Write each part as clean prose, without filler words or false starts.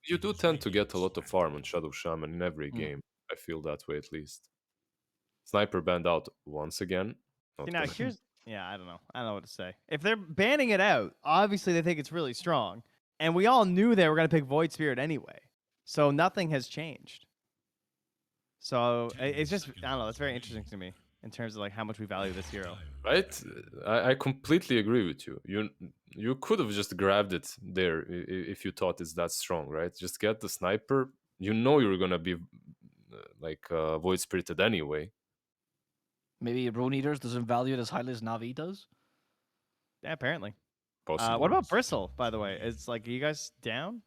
you do tend to get a lot of farm on Shadow Shaman in every Mm. game. I feel that way at least. Sniper banned out once again. See, Not now gonna. here's yeah, I don't know. I don't know what to say. If they're banning it out, obviously they think it's really strong, and we all knew they were gonna pick Void Spirit anyway, so nothing has changed. So it's just I don't know. It's very interesting to me in terms of like how much we value this hero. Right? I completely agree with you. You could have just grabbed it there if you thought it's that strong, right? Just get the sniper. You know you're gonna be void spirited anyway. Maybe Rune Eaters doesn't value it as highly as Navi does. Yeah, apparently. Possible. What about Bristle? By the way, is like are you guys down?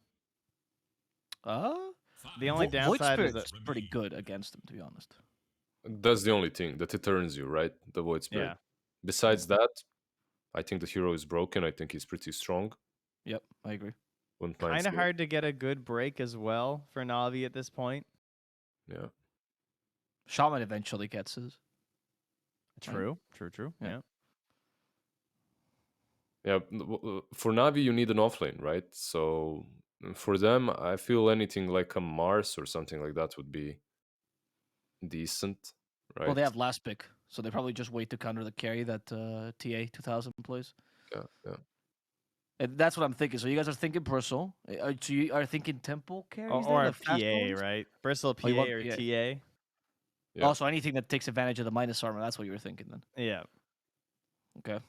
The only Void downside is Spirit's that pretty good against him, to be honest. That's the only thing that it turns you, right? The void spirit. yeah. Besides that, I think the hero is broken. I think he's pretty strong. Yep, I agree. Wouldn't mind Kind of seeing- hard to get a good break as well for Navi at this point. Yeah. Shaman eventually gets his. True. Yeah. Yeah. For Navi, you need an offlane, right? So for them, I feel anything like a Mars or something like that would be decent, right? Well, they have last pick, so they probably just wait to counter the carry that TA 2000 plays. Yeah. And that's what I'm thinking. So you guys are thinking Bristle. So you are thinking Temple carries Or then, a the fast PA, ones? right? Bristle PA Oh, you want or PA. TA. Yeah. Also, anything that takes advantage of the minus armor. That's what you were thinking then. Yeah. Okay.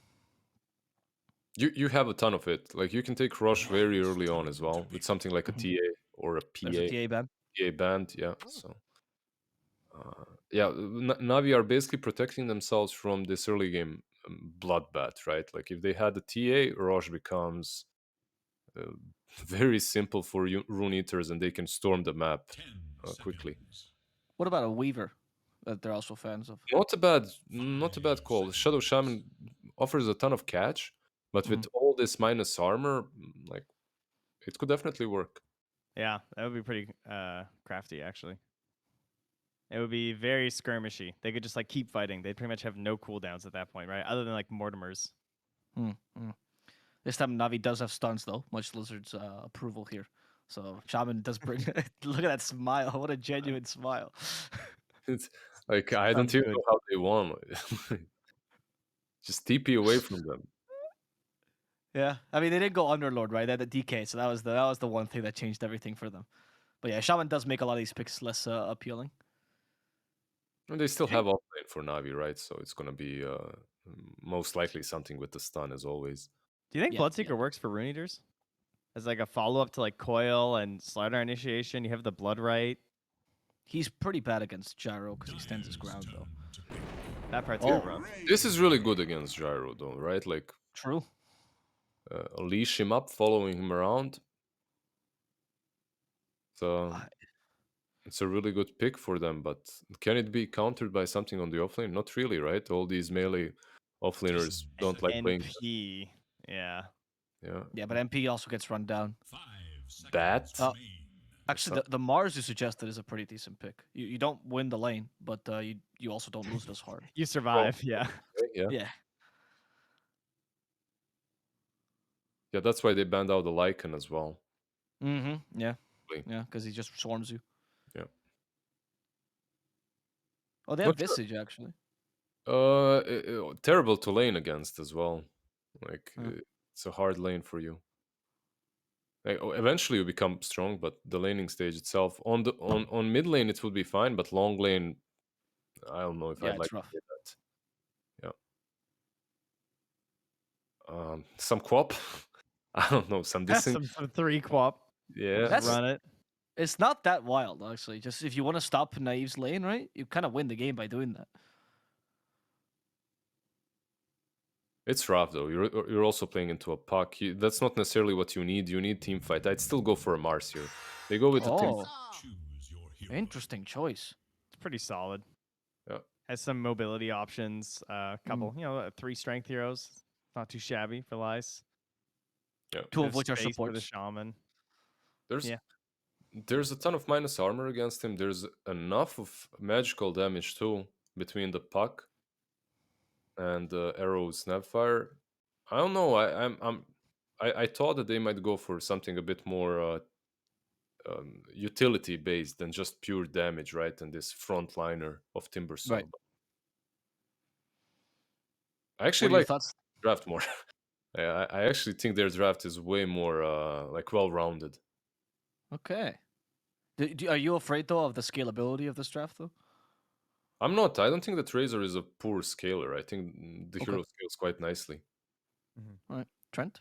You have a ton of it. Like you can take Rush very early on as well with something like a TA or a PA. There's a TA ban. PA band, yeah. So, Navi are basically protecting themselves from this early game bloodbath, right? Like if they had a TA, Roche becomes very simple for Rune Eaters, and they can storm the map quickly. What about a Weaver that they're also fans of? Not a bad call. Shadow Shaman offers a ton of catch, but with all this minus armor, like it could definitely work. Yeah, that would be pretty crafty actually. It would be very skirmishy. They could just like keep fighting. They'd pretty much have no cooldowns at that point, right? Other than like Mortimer's. This time Navi does have stuns though, much Lizard's approval here. So Shaman does bring. Look at that smile! What a genuine smile. It's like I don't Sounds even good. know how they won. Just TP away from them. Yeah, I mean they didn't go Underlord, right? They had the DK, so that was the one thing that changed everything for them. But yeah, Shaman does make a lot of these picks less appealing. And they still have offlane for Navi, right? So it's gonna be most likely something with the stun as always. Do you think Yeah, Bloodseeker works for Rune Eaters? As like a follow up to like Coil and Slider Initiation, you have the Blood Right. He's pretty bad against Gyro because he stands his ground though. That part's kind of rough. This is really good against Gyro, though, right? Like True. leash him up, following him around. So it's a really good pick for them, but can it be countered by something on the offlane? Not really, right? All these melee offlaners don't like playing NP. Yeah. Yeah, but MP also gets run down. that. Actually, the Mars you suggested is a pretty decent pick. You don't win the lane, but you also don't lose it as hard. You survive, yeah. Yeah. Yeah. Yeah, that's why they banned out the Lycan as well. Mm-hmm. Yeah. Really. Yeah, because he just swarms you. Yeah. Oh, they have Not sure. Visage actually. Terrible to lane against as well. Like it's a hard lane for you. Like, eventually you become strong, but the laning stage itself on mid lane it would be fine, but long lane, I don't know if Yeah, I'd like it's rough. to do that. Yeah. Some quap. I don't know, some That's dissing. some 3 quap. Yeah. That's- Run it. It's not that wild actually. Just if you want to stop Naive's lane, right? You kind of win the game by doing that. It's rough though. You're also playing into a puck. That's not necessarily what you need. You need team fight. I'd still go for a Mars here. They go with the team. Interesting choice. It's pretty solid. Yeah. Has some mobility options. A couple, 3 strength heroes. Not too shabby for Lice. Yeah. Two Bit of which are space for the supports. Shaman. There's a ton of minus armor against him. There's enough of magical damage too between the puck and arrow snapfire. I don't know. I thought that they might go for something a bit more utility based than just pure damage, right? And this frontliner of Timbersaw. Right. I actually What are your like thoughts? draft more. I actually think their draft is way more like well-rounded. Okay. Are you afraid though of the scalability of this draft though? I'm not. I don't think that Razor is a poor scaler. I think the Okay. hero scales quite nicely. All right, Trent.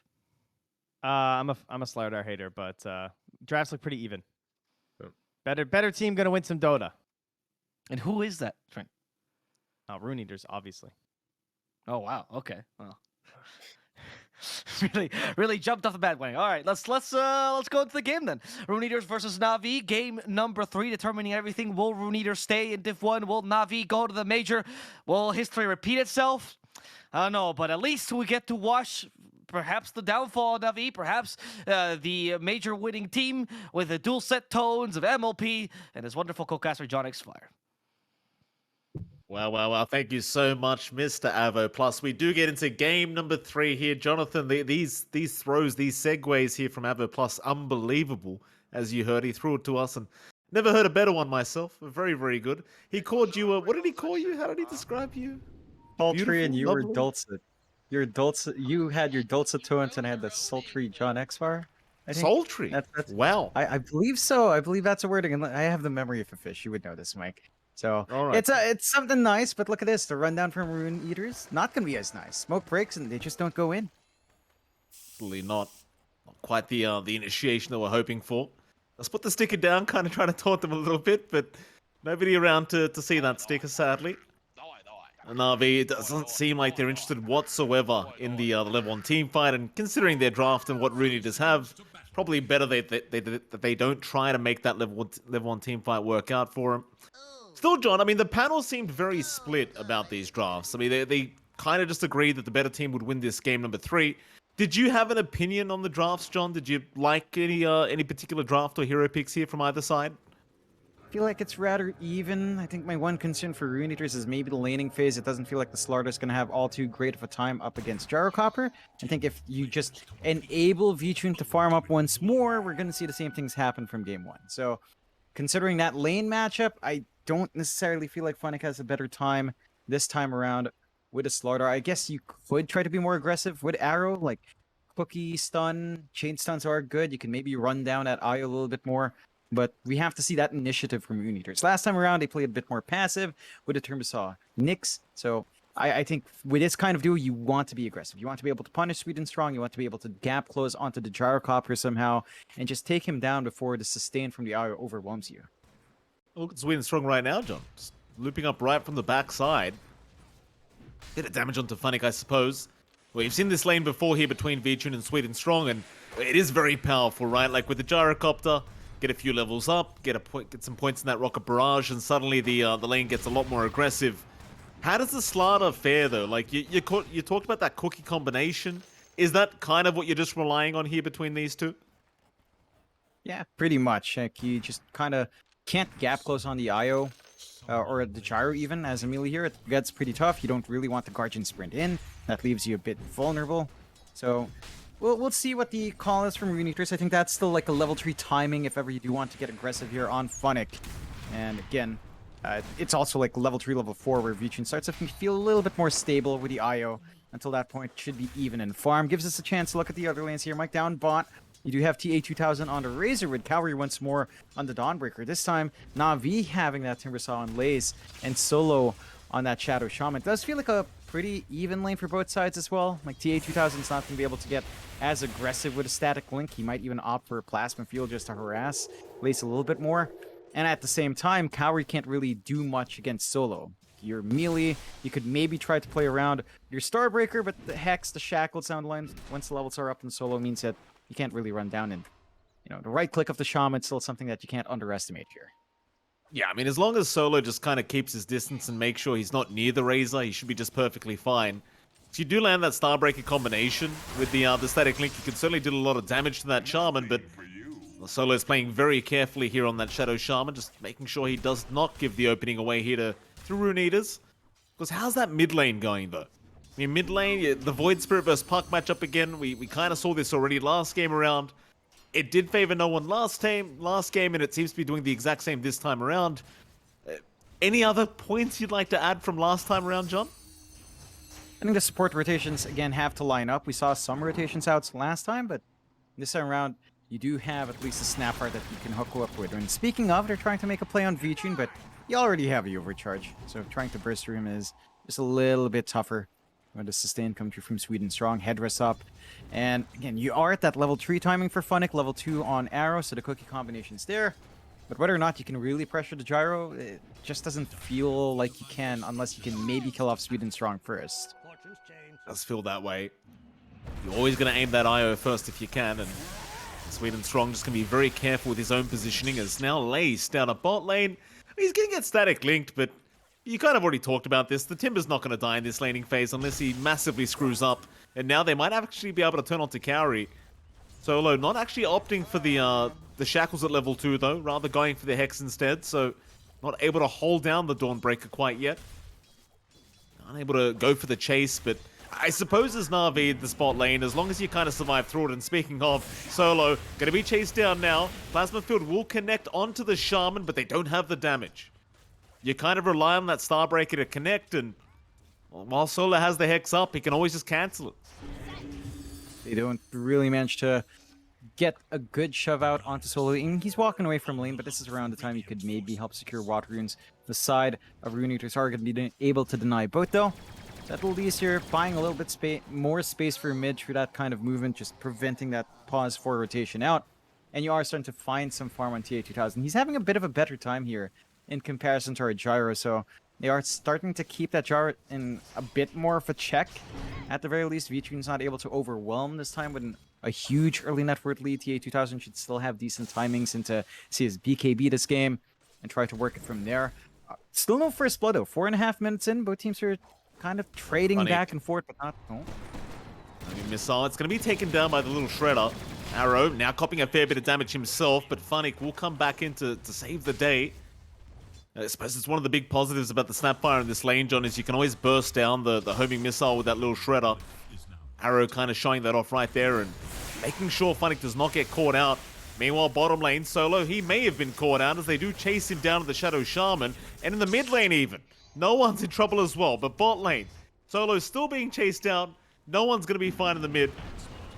I'm a Slardar hater, but drafts look pretty even. Yeah. Better team gonna win some Dota. And who is that, Trent? Rune Eaters, obviously. Oh wow. Okay. Well. really jumped off the bandwagon. All right, let's go into the game then. Rune Eaters versus Navi, game number 3, determining everything. Will Rune Eaters stay in Div 1? Will Navi go to the major? Will history repeat itself? I don't know, but at least we get to watch perhaps the downfall of Navi, perhaps the major winning team with the dual set tones of MLP and his wonderful co-caster JohnXfire. Wow. Thank you so much, Mr. Avo. Plus, we do get into game number 3 here. Jonathan, these throws, these segues here from Avo Plus, unbelievable. As you heard, he threw it to us and never heard a better one myself. Very, very good. He called you, what did he call you? How did he describe you? Sultry, and you Beautiful, were lovely. dulcet. Your dulcet. You had your dulcet tones, and I had the sultry JohnXfire. I think. Sultry. That's Wow. I believe so. I believe that's a wording, and I have the memory of a fish. You would know this, Mike. So All right. it's something nice, but look at this. The rundown from Rune Eaters, not gonna be as nice. Smoke breaks and they just don't go in. Absolutely not quite the initiation that we're hoping for. Let's put the sticker down, kind of trying to taunt them a little bit, but nobody around to see that sticker, sadly. Navi, it doesn't seem like they're interested whatsoever in the level 1 team fight, and considering their draft and what Rune Eaters have, probably better that they don't try to make that level 1 team fight work out for them. Still, John, I mean, the panel seemed very split about these drafts. I mean, they kind of just agreed that the better team would win this game number 3. Did you have an opinion on the drafts, John? Did you like any particular draft or hero picks here from either side? I feel like it's rather even. I think my one concern for Rune Eaters is maybe the laning phase. It doesn't feel like the Slardar's going to have all too great of a time up against Gyrocopter. I think if you just enable Vincere to farm up once more, we're going to see the same things happen from game 1. So, considering that lane matchup, I don't necessarily feel like Funnick has a better time this time around with a Slardar. I guess you could try to be more aggressive with Arrow, like Cookie Stun, Chain Stuns are good. You can maybe run down at Eye a little bit more. But we have to see that initiative from Rune Eaters. Last time around, they played a bit more passive with the Timbersaw Nyx. So I think with this kind of duo, you want to be aggressive. You want to be able to punish Sweet and Strong. You want to be able to gap close onto the Gyrocopter somehow and just take him down before the sustain from the Eye overwhelms you. Look, it's Sweet and Strong right now, John. Just looping up right from the backside. Bit of damage onto Funnick, I suppose. Well, you've seen this lane before here between Vincere and Sweet and Strong, and it is very powerful, right? Like with the Gyrocopter, get a few levels up, get some points in that Rocket Barrage, and suddenly the lane gets a lot more aggressive. How does the Slardar fare, though? Like, you talked about that cookie combination. Is that kind of what you're just relying on here between these two? Yeah, pretty much. Like, you just kind of can't gap close on the IO or the Gyro even as a melee here. It gets pretty tough. You don't really want the Guardian sprint in. That leaves you a bit vulnerable. So we'll see what the call is from Rune Eaters. I think that's still like a level 3 timing if ever you do want to get aggressive here on Funnick. And again, it's also like level 3, level 4 where Vincere starts to feel a little bit more stable with the IO. Until that point, should be even in farm. Gives us a chance to look at the other lanes here. Mike down bot. You do have TA2000 on the Razor with Cavalry once more on the Dawnbreaker. This time, Navi having that Timbersaw on Lays and Solo on that Shadow Shaman. It does feel like a pretty even lane for both sides as well. Like TA2000 is not going to be able to get as aggressive with a static link. He might even opt for a Plasma Field just to harass Lays a little bit more. And at the same time, Cavalry can't really do much against Solo. Your melee, you could maybe try to play around your Starbreaker, but the Hex, the Shackled sound line, once the levels are up in Solo, means that you can't really run down. And, you know, the right click of the Shaman is still something that you can't underestimate here. Yeah, I mean, as long as Solo just kind of keeps his distance and makes sure he's not near the Razor, he should be just perfectly fine. If you do land that Starbreaker combination with the static link, you can certainly do a lot of damage to that Shaman, but Solo is playing very carefully here on that Shadow Shaman, just making sure he does not give the opening away here to Rune Eaters. Because how's that mid lane going, though? I mean, mid lane, the Void Spirit versus Puck matchup again. We kind of saw this already last game around. it did favor no one last game, and it seems to be doing the exact same this time around. Any other points you'd like to add from last time around, John? I think the support rotations, again, have to line up. We saw some rotations outs last time, but this time around, you do have at least a snap art that you can hook up with. And speaking of, they're trying to make a play on Vincere, but you already have the overcharge. So trying to burst through him is just a little bit tougher. When the sustain coming through from Sweden Strong, headrest up. And again, you are at that level 3 timing for Funnick, level 2 on Arrow, so the cookie combination's there. But whether or not you can really pressure the gyro, it just doesn't feel like you can unless you can maybe kill off Sweden Strong first. Does feel that way. You're always going to aim that IO first if you can, and Sweden Strong just going to be very careful with his own positioning as now Lace down a bot lane. He's going to get static linked, but you kind of already talked about this. The Timber's not going to die in this laning phase unless he massively screws up, and now they might actually be able to turn on to Cowrie. Solo not actually opting for the shackles at level 2 though, rather going for the Hex instead, so not able to hold down the Dawnbreaker quite yet. Unable to go for the chase, but I suppose as Navi in the spot lane, as long as you kind of survive through it. And speaking of, Solo going to be chased down now. Plasma Field will connect onto the Shaman, but they don't have the damage. You kind of rely on that Starbreaker to connect, and while Solo has the Hex up, he can always just cancel it. They don't really manage to get a good shove out onto Solo. And he's walking away from lane, but this is around the time you could maybe help secure Water Runes. The side of Rune Eaters are going to be able to deny both, though. That will leave here buying a little bit more space for mid through that kind of movement, just preventing that pause for rotation out. And you are starting to find some farm on TA2000. He's having a bit of a better time here in comparison to our gyro, so they are starting to keep that gyro in a bit more of a check. At the very least, Vincire's not able to overwhelm this time with a huge early net worth lead. TA2000 should still have decent timings into see his BKB this game and try to work it from there. Still no first blood though. 4.5 minutes in, both teams are kind of trading back and forth, but not. Oh. I mean, Missile, it's going to be taken down by the little Shredder. Arrow now copying a fair bit of damage himself, but Funnick will come back in to save the day. I suppose it's one of the big positives about the Snapfire in this lane, John, is you can always burst down the homing missile with that little Shredder. Arrow kind of showing that off right there and making sure Funnick does not get caught out. Meanwhile, bottom lane, Solo, he may have been caught out as they do chase him down to the Shadow Shaman. And in the mid lane even, no one's in trouble as well. But bot lane, Solo's still being chased down. No one's going to be fine in the mid.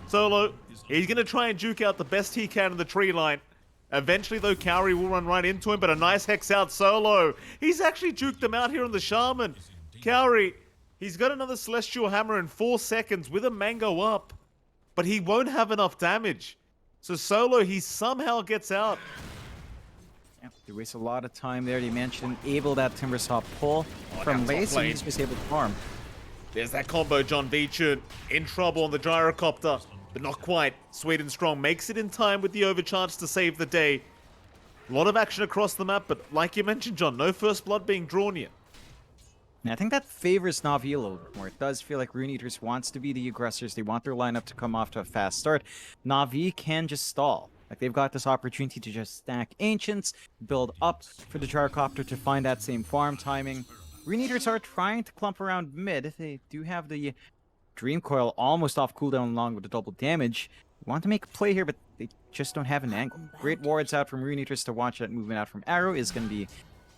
Solo, he's going to try and juke out the best he can in the tree line. Eventually, though, Cowrie will run right into him, but a nice Hex out Solo. He's actually juked them out here on the Shaman. Cowrie, he's got another Celestial Hammer in 4 seconds with a Mango up, but he won't have enough damage. So Solo, he somehow gets out. Yeah, they waste a lot of time there. They managed to enable that Timbersaw pull from Lace, and he's just able to farm. There's that combo, John Vincere in trouble on the Gyrocopter, but not quite. Sweden Strong makes it in time with the overcharge to save the day. A lot of action across the map, but like you mentioned, John, no first blood being drawn yet. And I think that favors Navi a little bit more. It does feel like Rune Eaters wants to be the aggressors. They want their lineup to come off to a fast start. Navi can just stall. Like, they've got this opportunity to just stack Ancients, build up for the Gyrocopter to find that same farm timing. Rune Eaters are trying to clump around mid. They do have the Dream Coil almost off cooldown along with the double damage. Want to make a play here, but they just don't have an angle. Great wards out from Rune Eaters to watch that movement out from Arrow is going to be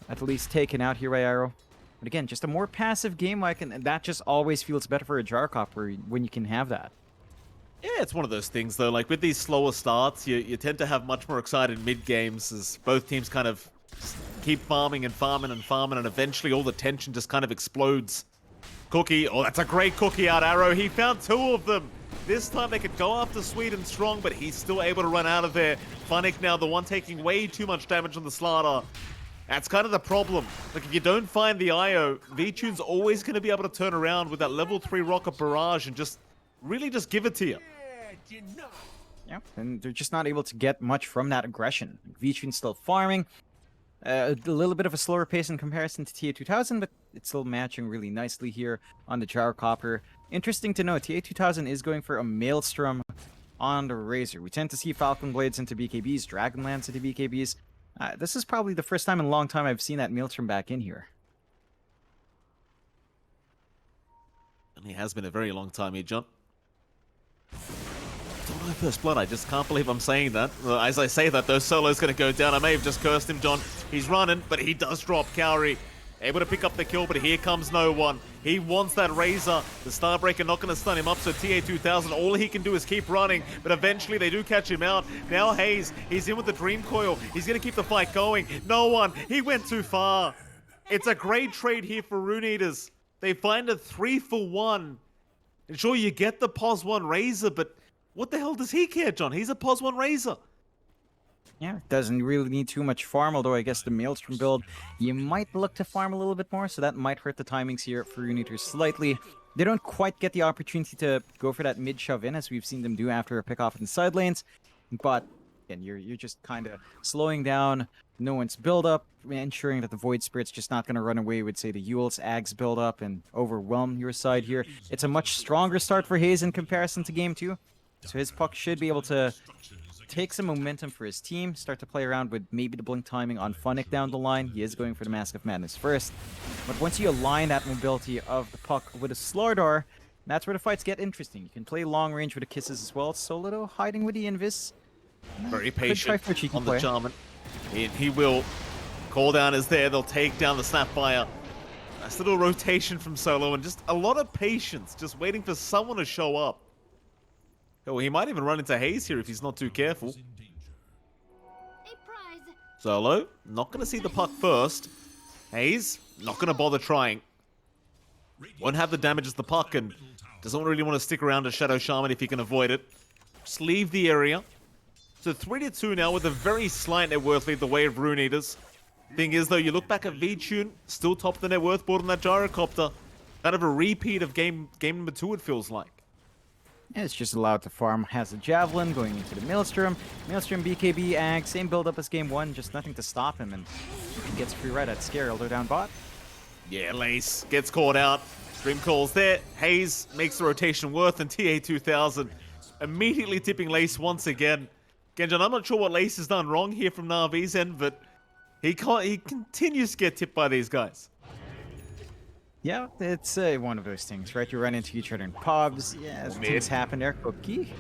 at least taken out here by Arrow. But again, just a more passive game like, and that just always feels better for a Gyrocopter when you can have that. Yeah, it's one of those things, though. Like, with these slower starts, you tend to have much more excited mid-games as both teams kind of keep farming and farming and farming, and eventually all the tension just kind of explodes. Cookie, oh, that's a great cookie out, Arrow. He found 2 of them. This time they could go after Sweden Strong, but he's still able to run out of there. Funnick now, the one taking way too much damage on the Slaughter. That's kind of the problem. Like, if you don't find the IO, Vincire's always going to be able to turn around with that level 3 Rocket Barrage and just really just give it to you. Yeah, and they're just not able to get much from that aggression. Vincire's still farming. A little bit of a slower pace in comparison to TA2000, but it's still matching really nicely here on the Gyrocopter. Interesting to note, TA2000 is going for a Maelstrom on the Razor. We tend to see Falcon Blades into BKBs, Dragonlance into BKBs. This is probably the first time in a long time I've seen that Maelstrom back in here. And it has been a very long time here, John. My first blood, I just can't believe I'm saying that. As I say that, though, Solo's going to go down. I may have just cursed him, John. He's running, but he does drop Cowrie. Able to pick up the kill, but here comes no one. He wants that Razor. The Starbreaker not going to stun him up, so TA2000, all he can do is keep running, but eventually they do catch him out. Now Hayes, he's in with the Dream Coil. He's going to keep the fight going. No one. He went too far. It's a great trade here for Rune Eaters. They find a 3-for-1. And sure, you get the POS 1 Razor, but what the hell does he care, John? He's a POS 1 Razor. Yeah, doesn't really need too much farm, although I guess the Maelstrom build, you might look to farm a little bit more, so that might hurt the timings here for Rune Eaters slightly. They don't quite get the opportunity to go for that mid shove in, as we've seen them do after a pick off in the side lanes, but again, you're just kind of slowing down no one's build up, ensuring that the Void Spirit's just not going to run away with, say, the Yule's Ag's build up and overwhelm your side here. It's a much stronger start for Hayes in comparison to game 2, so his puck should be able to take some momentum for his team, start to play around with maybe the blink timing on Funnick down the line. He is going for the Mask of Madness first. But once you align that mobility of the puck with a Slardar, that's where the fights get interesting. You can play long range with the Kisses as well. Solo hiding with the Invis. Very Could try patient for a cheeky on the play. Charmin. He will. Call down is there. They'll take down the Snapfire. Nice little rotation from Solo and just a lot of patience, just waiting for someone to show up. Oh, he might even run into Hayes here if he's not too careful. Solo, not going to see the puck first. Hayes, not going to bother trying. Won't have the damage as the puck and doesn't really want to stick around to Shadow Shaman if he can avoid it. Just leave the area. So 3-2 now with a very slight net worth lead the way of Rune Eaters. Thing is, though, you look back at V-Tune, still top of the net worth board on that Gyrocopter. Kind of a repeat of game number 2, it feels like. Yeah, it's just allowed to farm. Has a Javelin going into the Maelstrom. Maelstrom, BKB, Ag, same build up as game 1, just nothing to stop him, and he gets free right at Scare, Elder down bot. Yeah, Lace gets caught out. Dream calls there. Hayes makes the rotation worth, and TA2000 immediately tipping Lace once again. Genjan, I'm not sure what Lace has done wrong here from Navi's end, but he continues to get tipped by these guys. Yeah, it's one of those things, right? You run into each other in pubs. Yeah, things happen there. Cookie.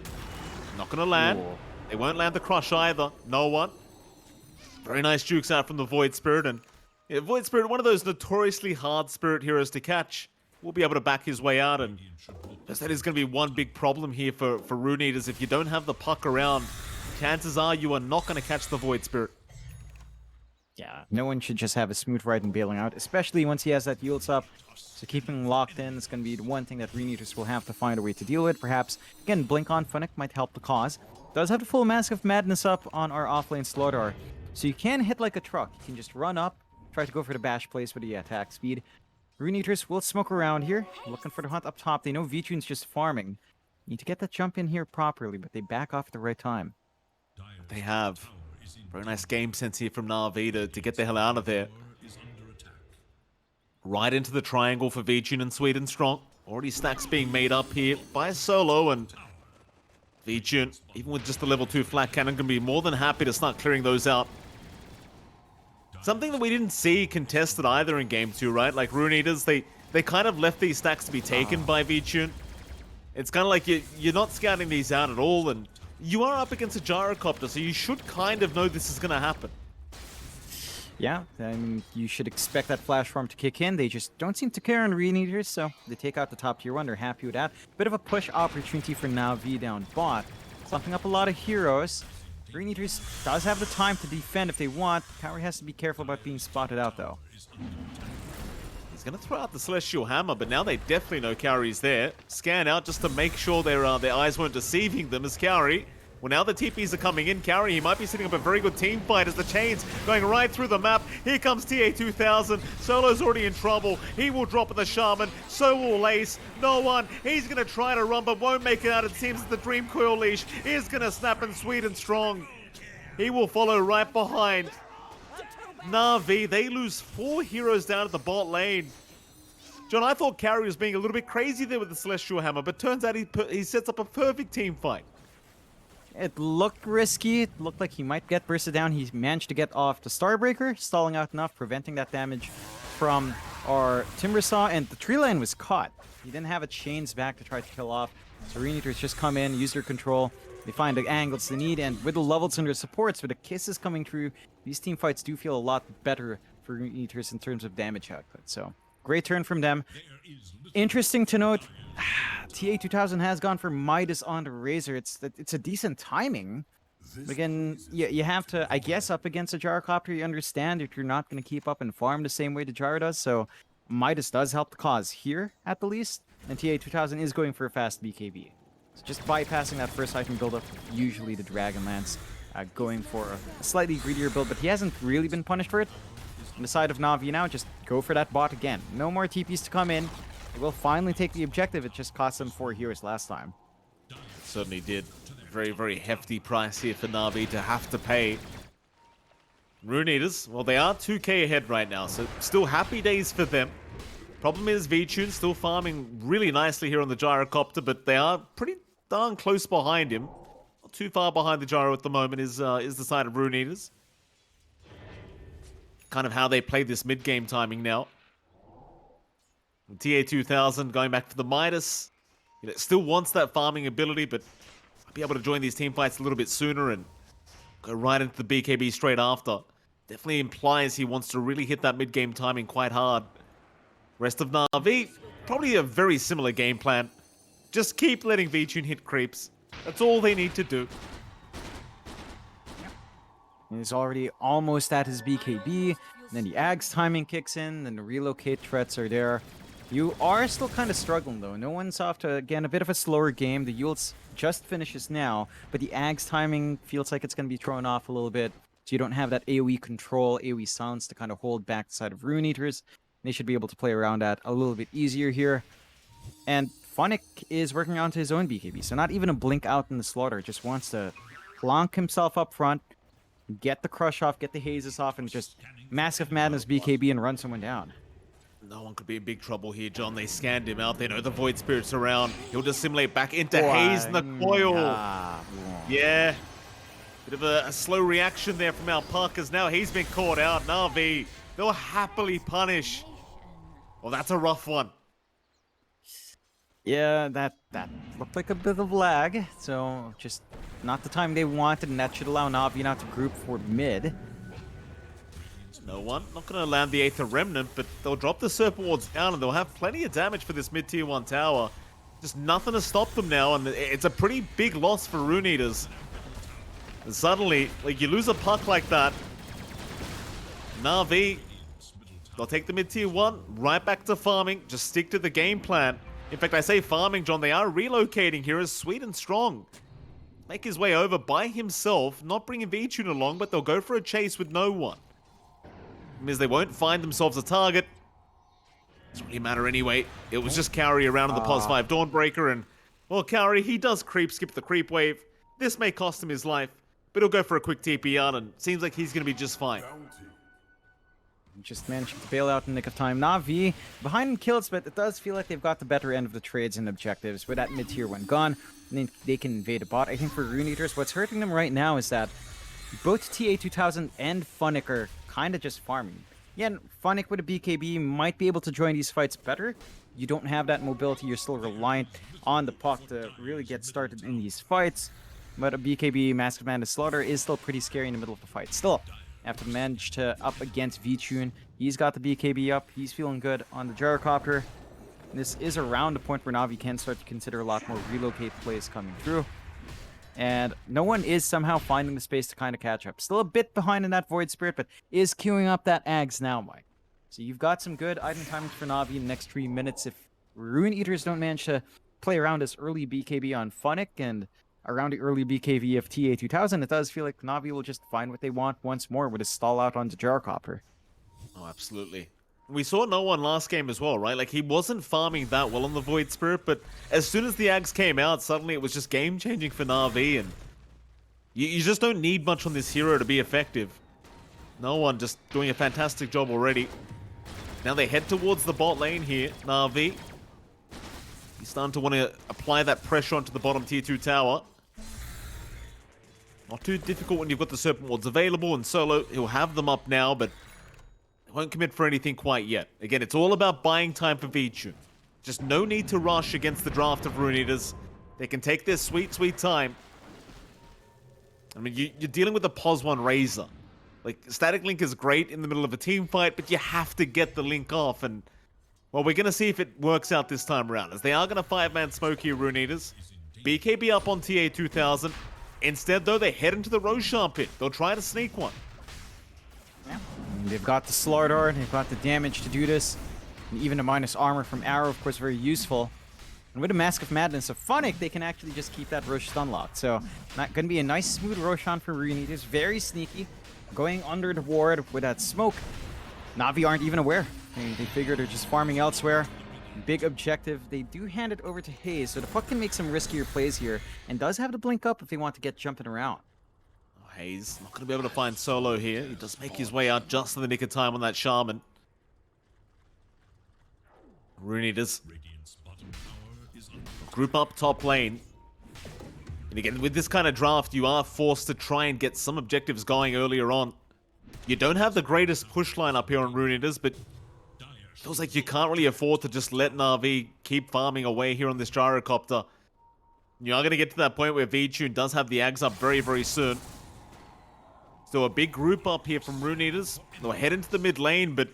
Not going to land. Ooh. They won't land the crush either. No one. Very nice jukes out from the Void Spirit. And yeah, Void Spirit, one of those notoriously hard Spirit heroes to catch. Will be able to back his way out. And just that is going to be one big problem here for Rune Eaters. If you don't have the puck around, chances are you are not going to catch the Void Spirit. Yeah, no one should just have a smooth ride in bailing out, especially once he has that yields up. So keeping locked in is going to be the one thing that Rune Eaters will have to find a way to deal with. Perhaps, again, Blink on Funnick might help the cause. Does have the full Mask of Madness up on our offlane Slardar. So you can hit like a truck. You can just run up, try to go for the bash place with the attack speed. Rune Eaters will smoke around here, looking for the hunt up top. They know V-Tune's just farming. Need to get that jump in here properly, but they back off at the right time. They have. Very nice game sense here from Navi to get the hell out of there. Right into the triangle for V-Tune and Sweden Strong. Already stacks being made up here by Solo, and V-Tune, even with just the level 2 flat cannon, can be more than happy to start clearing those out. Something that we didn't see contested either in game 2, right? Like Rune Eaters, they kind of left these stacks to be taken by V-Tune. It's kind of like you're not scouting these out at all, and you are up against a Gyrocopter, so you should kind of know this is going to happen. Yeah, I mean, you should expect that flash farm to kick in. They just don't seem to care on Rune Eaters, so they take out the top tier 1. They're happy with that. Bit of a push opportunity for Navi down bot. Clumping up a lot of heroes. Rune Eaters does have the time to defend if they want. Cowrie has to be careful about being spotted out, though. He's going to throw out the Celestial Hammer, but now they definitely know Cowrie's there. Scan out just to make sure their eyes weren't deceiving them as Cowrie. Well, now the TPs are coming in. Cowrie, he might be setting up a very good team fight as the chains going right through the map. Here comes TA2000. Solo's already in trouble. He will drop at the Shaman. So will Lace. No one. He's going to try to run, but won't make it out. It seems that the Dream Coil leash is going to snap and Sweet and Strong. He will follow right behind. Navi, they lose 4 heroes down at the bot lane. John, I thought Cowrie was being a little bit crazy there with the Celestial Hammer, but turns out he sets up a perfect team fight. It looked risky. It looked like he might get bursted down. He managed to get off the Starbreaker, stalling out enough, preventing that damage from our Timbersaw, and the tree line was caught. He didn't have a chains back to try to kill off. So Rune Eaters just come in, use their control, They find the angles they need, and with the levels and their supports, with the kisses coming through, these team fights do feel a lot better for Rune Eaters in terms of damage output. So, great turn from them. Interesting to note, TA2000 has gone for Midas on the Razor. It's a decent timing. Again, you have to, I guess, up against a Gyrocopter, you understand if you're not going to keep up and farm the same way the Gyro does. So Midas does help the cause here, at the least. And TA2000 is going for a fast BKB. So just bypassing that first item build-up, usually the Dragonlance, going for a slightly greedier build, but he hasn't really been punished for it. On the side of Navi now, just go for that bot again. No more TPs to come in. They will finally take the objective. It just cost them 4 heroes last time. Certainly did. Very, very hefty price here for Navi to have to pay. Rune Eaters, well, they are 2k ahead right now, so still happy days for them. Problem is, Vincere still farming really nicely here on the Gyrocopter, but they are pretty darn close behind him. Not too far behind the Gyro at the moment is the side of Rune Eaters. Kind of how they play this mid-game timing now. TA2000 going back for the Midas. It still wants that farming ability, but be able to join these team fights a little bit sooner and go right into the BKB straight after. Definitely implies he wants to really hit that mid-game timing quite hard. Rest of Navi, probably a very similar game plan. Just keep letting Vincere hit creeps. That's all they need to do. He's already almost at his BKB. And then the Ag's timing kicks in, then the relocate threats are there. You are still kind of struggling, though. No one's off to, again, a bit of a slower game. The Yules just finishes now, but the Ag's timing feels like it's going to be thrown off a little bit. So you don't have that AoE control, AoE silence to kind of hold back the side of Rune Eaters. They should be able to play around that a little bit easier here. And Funnick is working onto his own BKB, so not even a blink out in the slaughter. Just wants to plonk himself up front, get the crush off, get the hazes off, and just massive madness BKB and run someone down. No one could be in big trouble here, John. They scanned him out. They know the Void Spirit's around. He'll just simulate back into Haze and the coil. Yeah. Bit of a slow reaction there from our Parkers. Now he's been caught out. Navi, they'll happily punish. Well, that's a rough one. Yeah, that looked like a bit of lag. So just not the time they wanted, and that should allow Navi not to group for mid. No one. Not going to land the Aether Remnant, but they'll drop the Serpent Wards down, and they'll have plenty of damage for this mid-tier 1 tower. Just nothing to stop them now, and it's a pretty big loss for Rune Eaters. And suddenly, like, you lose a puck like that. Navi, they'll take the mid-tier 1, right back to farming. Just stick to the game plan. In fact, I say farming, John, they are relocating here as Sweet and Strong. Make his way over by himself, not bringing Vincere along, but they'll go for a chase with no one. Means they won't find themselves a target. Doesn't really matter anyway. It was just Cowrie around in the pos 5 Dawnbreaker, and well, Cowrie, he does skip the creep wave. This may cost him his life, but he'll go for a quick TP out, and seems like he's going to be just fine. Just managing to bail out in the nick of time. Navi behind in kills, but it does feel like they've got the better end of the trades and objectives. With that mid-tier 1 gone, and they can invade a bot. I think for Rune Eaters, what's hurting them right now is that both TA2000 and Funnick are kind of just farming. Yeah, and Funnick with a BKB might be able to join these fights better. You don't have that mobility. You're still reliant on the puck to really get started in these fights. But a BKB Massive Madness Slaughter is still pretty scary in the middle of the fight. Still, after manage to up against Vincere, he's got the BKB up. He's feeling good on the Gyrocopter. This is around the point where Navi can start to consider a lot more relocate plays coming through. And no one is somehow finding the space to kind of catch up. Still a bit behind in that Void Spirit, but is queuing up that Ags now, Mike. So you've got some good item timings for Navi in the next 3 minutes. If Rune Eaters don't manage to play around this early BKB on Funnick and around the early BKB of TA2000, it does feel like Navi will just find what they want once more with a stall out onto Gyrocopter. Oh, absolutely. We saw no one last game as well, right? Like, he wasn't farming that well on the Void Spirit, but as soon as the Ags came out, suddenly it was just game-changing for Navi, and you just don't need much on this hero to be effective. No one just doing a fantastic job already. Now they head towards the bot lane here, Navi. He's starting to want to apply that pressure onto the bottom tier 2 tower. Not too difficult when you've got the Serpent Wards available, and Solo, he'll have them up now, but won't commit for anything quite yet. Again, it's all about buying time for Vincere. Just no need to rush against the draft of Rune Eaters. They can take their sweet, sweet time. I mean, you're dealing with a POS 1 Razor. Like, static link is great in the middle of a team fight, but you have to get the link off. And, well, we're going to see if it works out this time around, as they are going to 5-man smoke here, Rune Eaters. BKB up on TA 2000. Instead, though, they head into the Roshan pit. They'll try to sneak one. Yeah. And they've got the Slardar, they've got the damage to do this. And even a minus armor from Arrow, of course, very useful. And with a Mask of Madness of Funnick, they can actually just keep that Rosh stun locked. So, not going to be a nice, smooth Roshan for Rune Eaters. Very sneaky. Going under the ward with that smoke. Navi aren't even aware. They figure they're just farming elsewhere. Big objective. They do hand it over to Hayes, so the puck can make some riskier plays here. And does have to blink up if they want to get jumping around. Oh, Hayes not going to be able to find Solo here. He does make his way out just in the nick of time on that Shaman. Rune Eaters group up top lane. And again, with this kind of draft, you are forced to try and get some objectives going earlier on. You don't have the greatest push line up here on Rune Eaters, but it feels like you can't really afford to just let NAVI keep farming away here on this gyrocopter. You are going to get to that point where V-Tune does have the Ags up very, very soon. So a big group up here from Rune Eaters. They'll head into the mid lane, but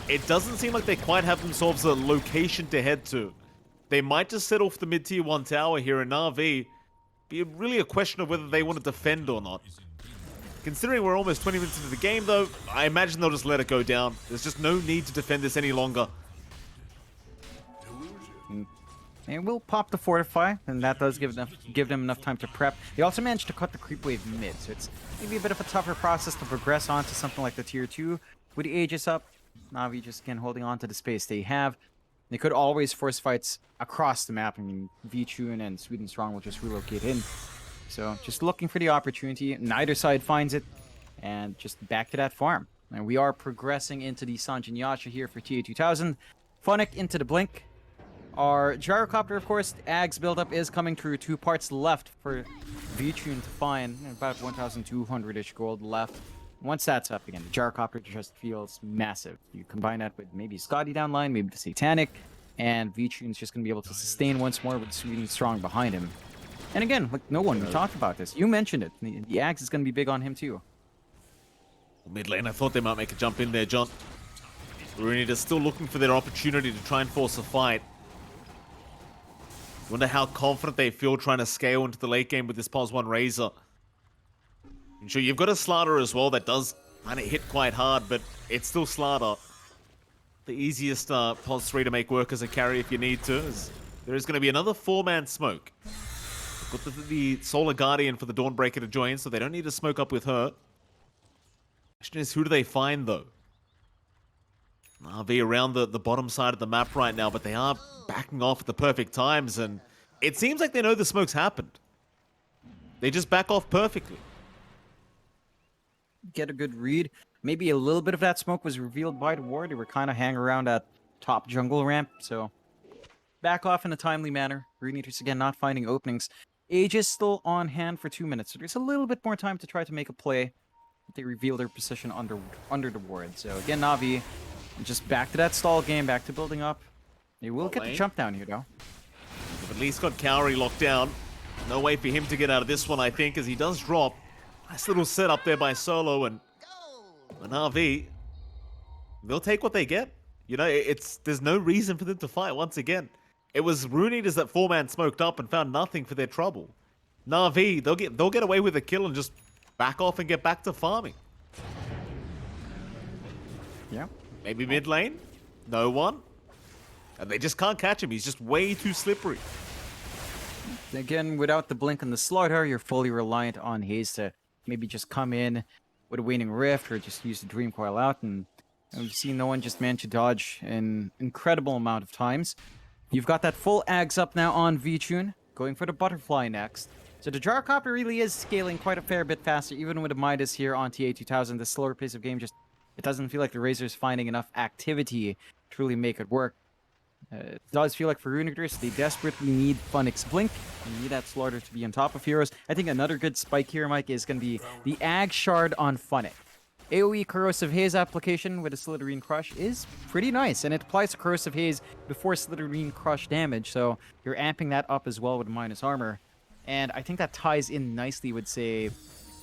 it doesn't seem like they quite have themselves a location to head to. They might just set off the mid-tier 1 tower here in NAVI. Be really a question of whether they want to defend or not. Considering we're almost 20 minutes into the game, though, I imagine they'll just let it go down. There's just no need to defend this any longer. And we'll pop the Fortify, and that does give them enough time to prep. They also managed to cut the creep wave mid, so it's maybe a bit of a tougher process to progress on to something like the tier 2. With the Aegis up, Navi just again holding on to the space they have. They could always force fights across the map. I mean, V-Tune and Sweden Strong will just relocate in. So just looking for the opportunity. Neither side finds it. And just back to that farm. And we are progressing into the Sanjin Yasha here for TA 2000. Funnick into the Blink. Our gyrocopter, of course, Ags buildup is coming through. 2 parts left for V-Tune to find. About 1,200-ish gold left. Once that's up again, the gyrocopter just feels massive. You combine that with maybe Scotty downline, maybe the Satanic, and V-Tune's just going to be able to sustain once more with Sweden Strong behind him. And again, like no one talked about this. You mentioned it. The Axe is going to be big on him too. Mid lane, I thought they might make a jump in there, John. Rune Eaters still looking for their opportunity to try and force a fight. Wonder how confident they feel trying to scale into the late game with this POS 1 Razor. And sure, you've got a Slaughter as well that does kind of hit quite hard, but it's still Slaughter. The easiest POS 3 to make work as a carry if you need to. There is going to be another 4-man smoke. Got the Solar Guardian for the Dawnbreaker to join, so they don't need to smoke up with her. Question is, who do they find, though? Navi around the bottom side of the map right now, but they are backing off at the perfect times, and it seems like they know the smoke's happened. They just back off perfectly. Get a good read. Maybe a little bit of that smoke was revealed by the ward. They were kind of hanging around that top jungle ramp, so back off in a timely manner. Rune Eaters again not finding openings. Aegis still on hand for 2 minutes, so there's a little bit more time to try to make a play. They reveal their position under the ward. So again, Navi just back to that stall game, back to building up. They will get the jump down here though. They've at least got Cowrie locked down. No way for him to get out of this one, I think, as he does drop. Nice little setup there by Solo and RV. They'll take what they get. You know, there's no reason for them to fight once again. It was Rune Eaters that 4-man smoked up and found nothing for their trouble. Navi, they'll get away with a kill and just back off and get back to farming. Yeah. Maybe mid lane? No one? And they just can't catch him. He's just way too slippery. Again, without the blink and the slaughter, you're fully reliant on Hayes to maybe just come in with a waning rift or just use the dream coil out. And we've seen no one just manage to dodge an incredible amount of times. You've got that full Ags up now on V-Tune, going for the butterfly next. So the gyrocopter really is scaling quite a fair bit faster, even with a Midas here on TA 2000. The slower pace of game just, it doesn't feel like the Razor's finding enough activity to really make it work. It does feel like for Rune Eaters, they desperately need Funnick's Blink. They need that Slaughter to be on top of heroes. I think another good spike here, Mike, is going to be the Ag Shard on Funnick. AoE Corrosive Haze application with a Slitherine Crush is pretty nice, and it applies to Corrosive Haze before Slitherine Crush damage, so you're amping that up as well with minus armor. And I think that ties in nicely with, say,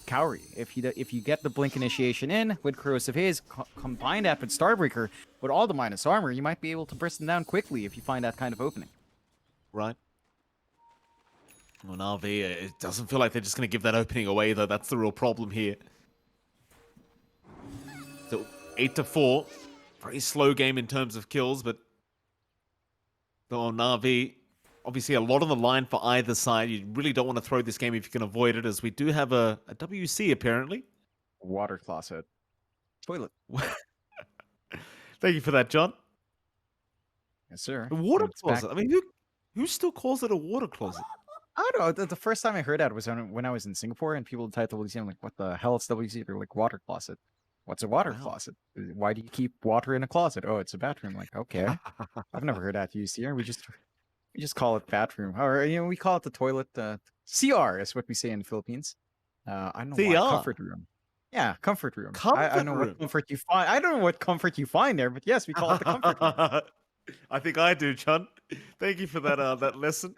Cowrie. If you get the Blink Initiation in with Corrosive Haze, combine that with Starbreaker, with all the minus armor, you might be able to burst them down quickly if you find that kind of opening. Right. Well, NAVI, it doesn't feel like they're just going to give that opening away, though. That's the real problem here. So, 8-4. Very slow game in terms of kills, but... Oh, NAVI, obviously a lot on the line for either side. You really don't want to throw this game if you can avoid it, as we do have a WC, apparently. Water closet. Toilet. Thank you for that, John. Yes, sir. A water It's back. closet. I mean, who still calls it a water closet? I don't know. The first time I heard that was when I was in Singapore, and people typed WC. I'm like, what the hell is WC? They're like, water closet. What's a water closet? Why do you keep water in a closet? Oh, it's a bathroom. Like, okay. I've never heard that used here. We just call it bathroom. Or, we call it the toilet. CR is what we say in the Philippines. I don't know why. CR? Comfort room. Yeah, comfort room. I Comfort know room. what comfort you find. I don't know what comfort you find there, but yes, we call it the comfort room. I think I do, John. Thank you for that that lesson.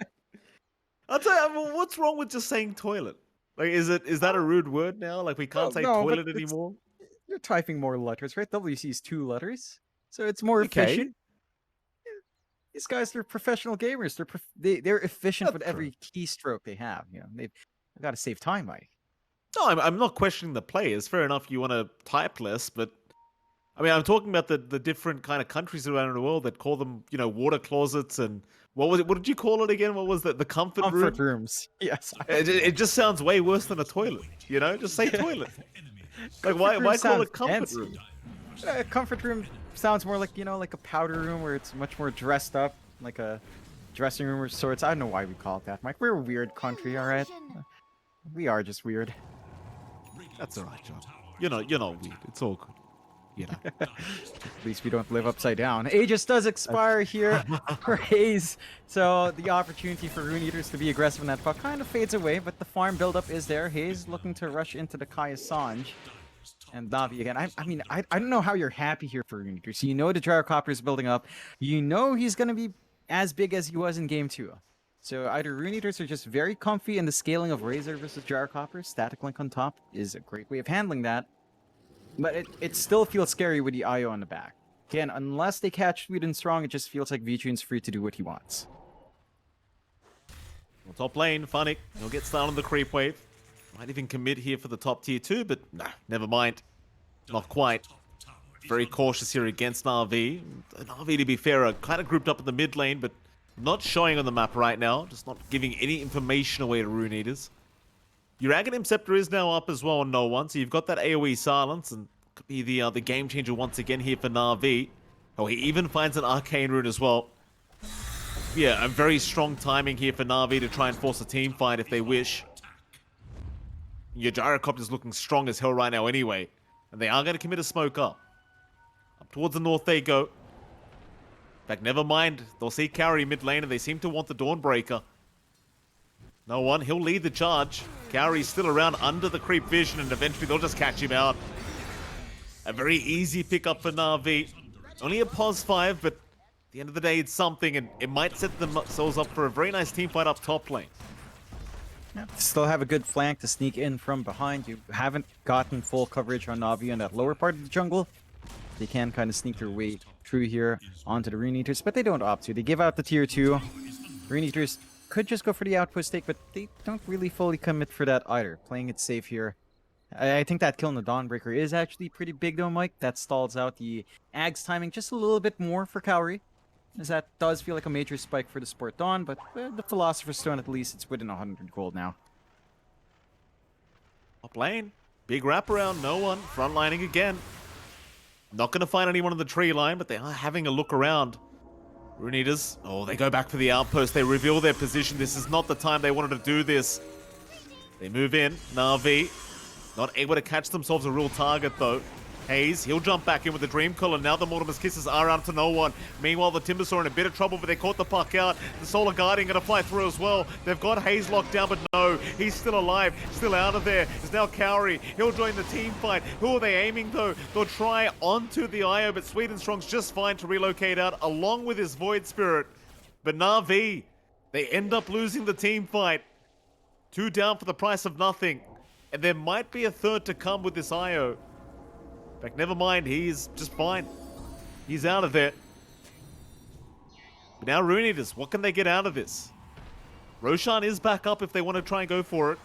I'll tell you, I mean, what's wrong with just saying toilet? Like, is that a rude word now? Like, we can't say No, but toilet anymore? You're typing more letters, right? WC is 2 letters, so it's more Okay. efficient. These guys are professional gamers. They're efficient with every keystroke they have. They've got to save time, Mike. No, I'm not questioning the players. Fair enough, you want to type less, but I mean, I'm talking about the different kind of countries around the world that call them, water closets and what did you call it again? What was that? The comfort room? Rooms. Yes. It just sounds way worse than a toilet. Just say toilet. Like why room call sounds it comfort fancy. room? Comfort room sounds more like like a powder room where it's much more dressed up, like a dressing room of sorts. I don't know why we call it that, Mike. We're a weird country, all right. We are just weird. That's all right, John. You're not weird. It's all good. At least we don't live upside down. Aegis does expire here for Haze, so the opportunity for Rune Eaters to be aggressive in that puck kind of fades away, but the farm buildup is there. Haze looking to rush into the Kaya Sanj. And NAVI again. I don't know how you're happy here for Rune Eaters. You know the Gyrocopter is building up. You know he's going to be as big as he was in Game 2. So either Rune Eaters are just very comfy in the scaling of Razor versus Gyrocopter. Static Link on top is a great way of handling that. But it still feels scary with the IO on the back. Again, unless they catch Sweden strong, it just feels like V-Tune's free to do what he wants. Well, top lane, Funnick. He'll get started on the creep wave. Might even commit here for the top tier 2, but nah, never mind. Not quite. Very cautious here against NAVI. NAVI, to be fair, are kind of grouped up in the mid lane, but not showing on the map right now. Just not giving any information away to Rune Eaters. Your Aghanim Scepter is now up as well on no one, so you've got that AoE silence, and could be the game changer once again here for NAVI. Oh, he even finds an Arcane Rune as well. Yeah, a very strong timing here for NAVI to try and force a team fight if they wish. Your Gyrocopter's looking strong as hell right now anyway, and they are going to commit a smoke up. Up towards the north they go. In fact, never mind. They'll see Cowrie mid lane, and they seem to want the Dawnbreaker. No one. He'll lead the charge. Cowrie's still around under the creep vision, and eventually they'll just catch him out. A very easy pickup for NAVI. Only a pos 5, but at the end of the day, it's something, and it might set themselves up for a very nice team fight up top lane. Yeah, still have a good flank to sneak in from behind. You haven't gotten full coverage on NAVI in that lower part of the jungle. They can kind of sneak their way through here onto the Rune Eaters, but they don't opt to. They give out the tier 2. Rune Eaters could just go for the outpost take, but they don't really fully commit for that either. Playing it safe here. I think that kill on the Dawnbreaker is actually pretty big though, Mike. That stalls out the Ag's timing just a little bit more for Cowrie, as that does feel like a major spike for the Sport Dawn, but the Philosopher's Stone, at least it's within 100 gold now. Top lane. Big wraparound. No one. Frontlining again. Not going to find anyone on the tree line, but they are having a look around. Rune Eaters. Oh, they go back for the outpost. They reveal their position. This is not the time they wanted to do this. They move in. NAVI. Not able to catch themselves a real target, though. Haze, he'll jump back in with the Dream Coil, and now the Mortimer's Kisses are out to no one. Meanwhile, the Timbersaw are in a bit of trouble, but they caught the puck out. The Solar Guardian going to fly through as well. They've got Haze locked down, but no, he's still alive, still out of there. It's now Cowrie. He'll join the team fight. Who are they aiming, though? They'll try onto the IO, but Sweden Strong's just fine to relocate out, along with his Void Spirit. But NAVI, they end up losing the team fight. 2 down for the price of nothing. And there might be a third to come with this IO. In fact, never mind, he's just fine. He's out of there. But now Rune Eaters, what can they get out of this? Roshan is back up if they want to try and go for it.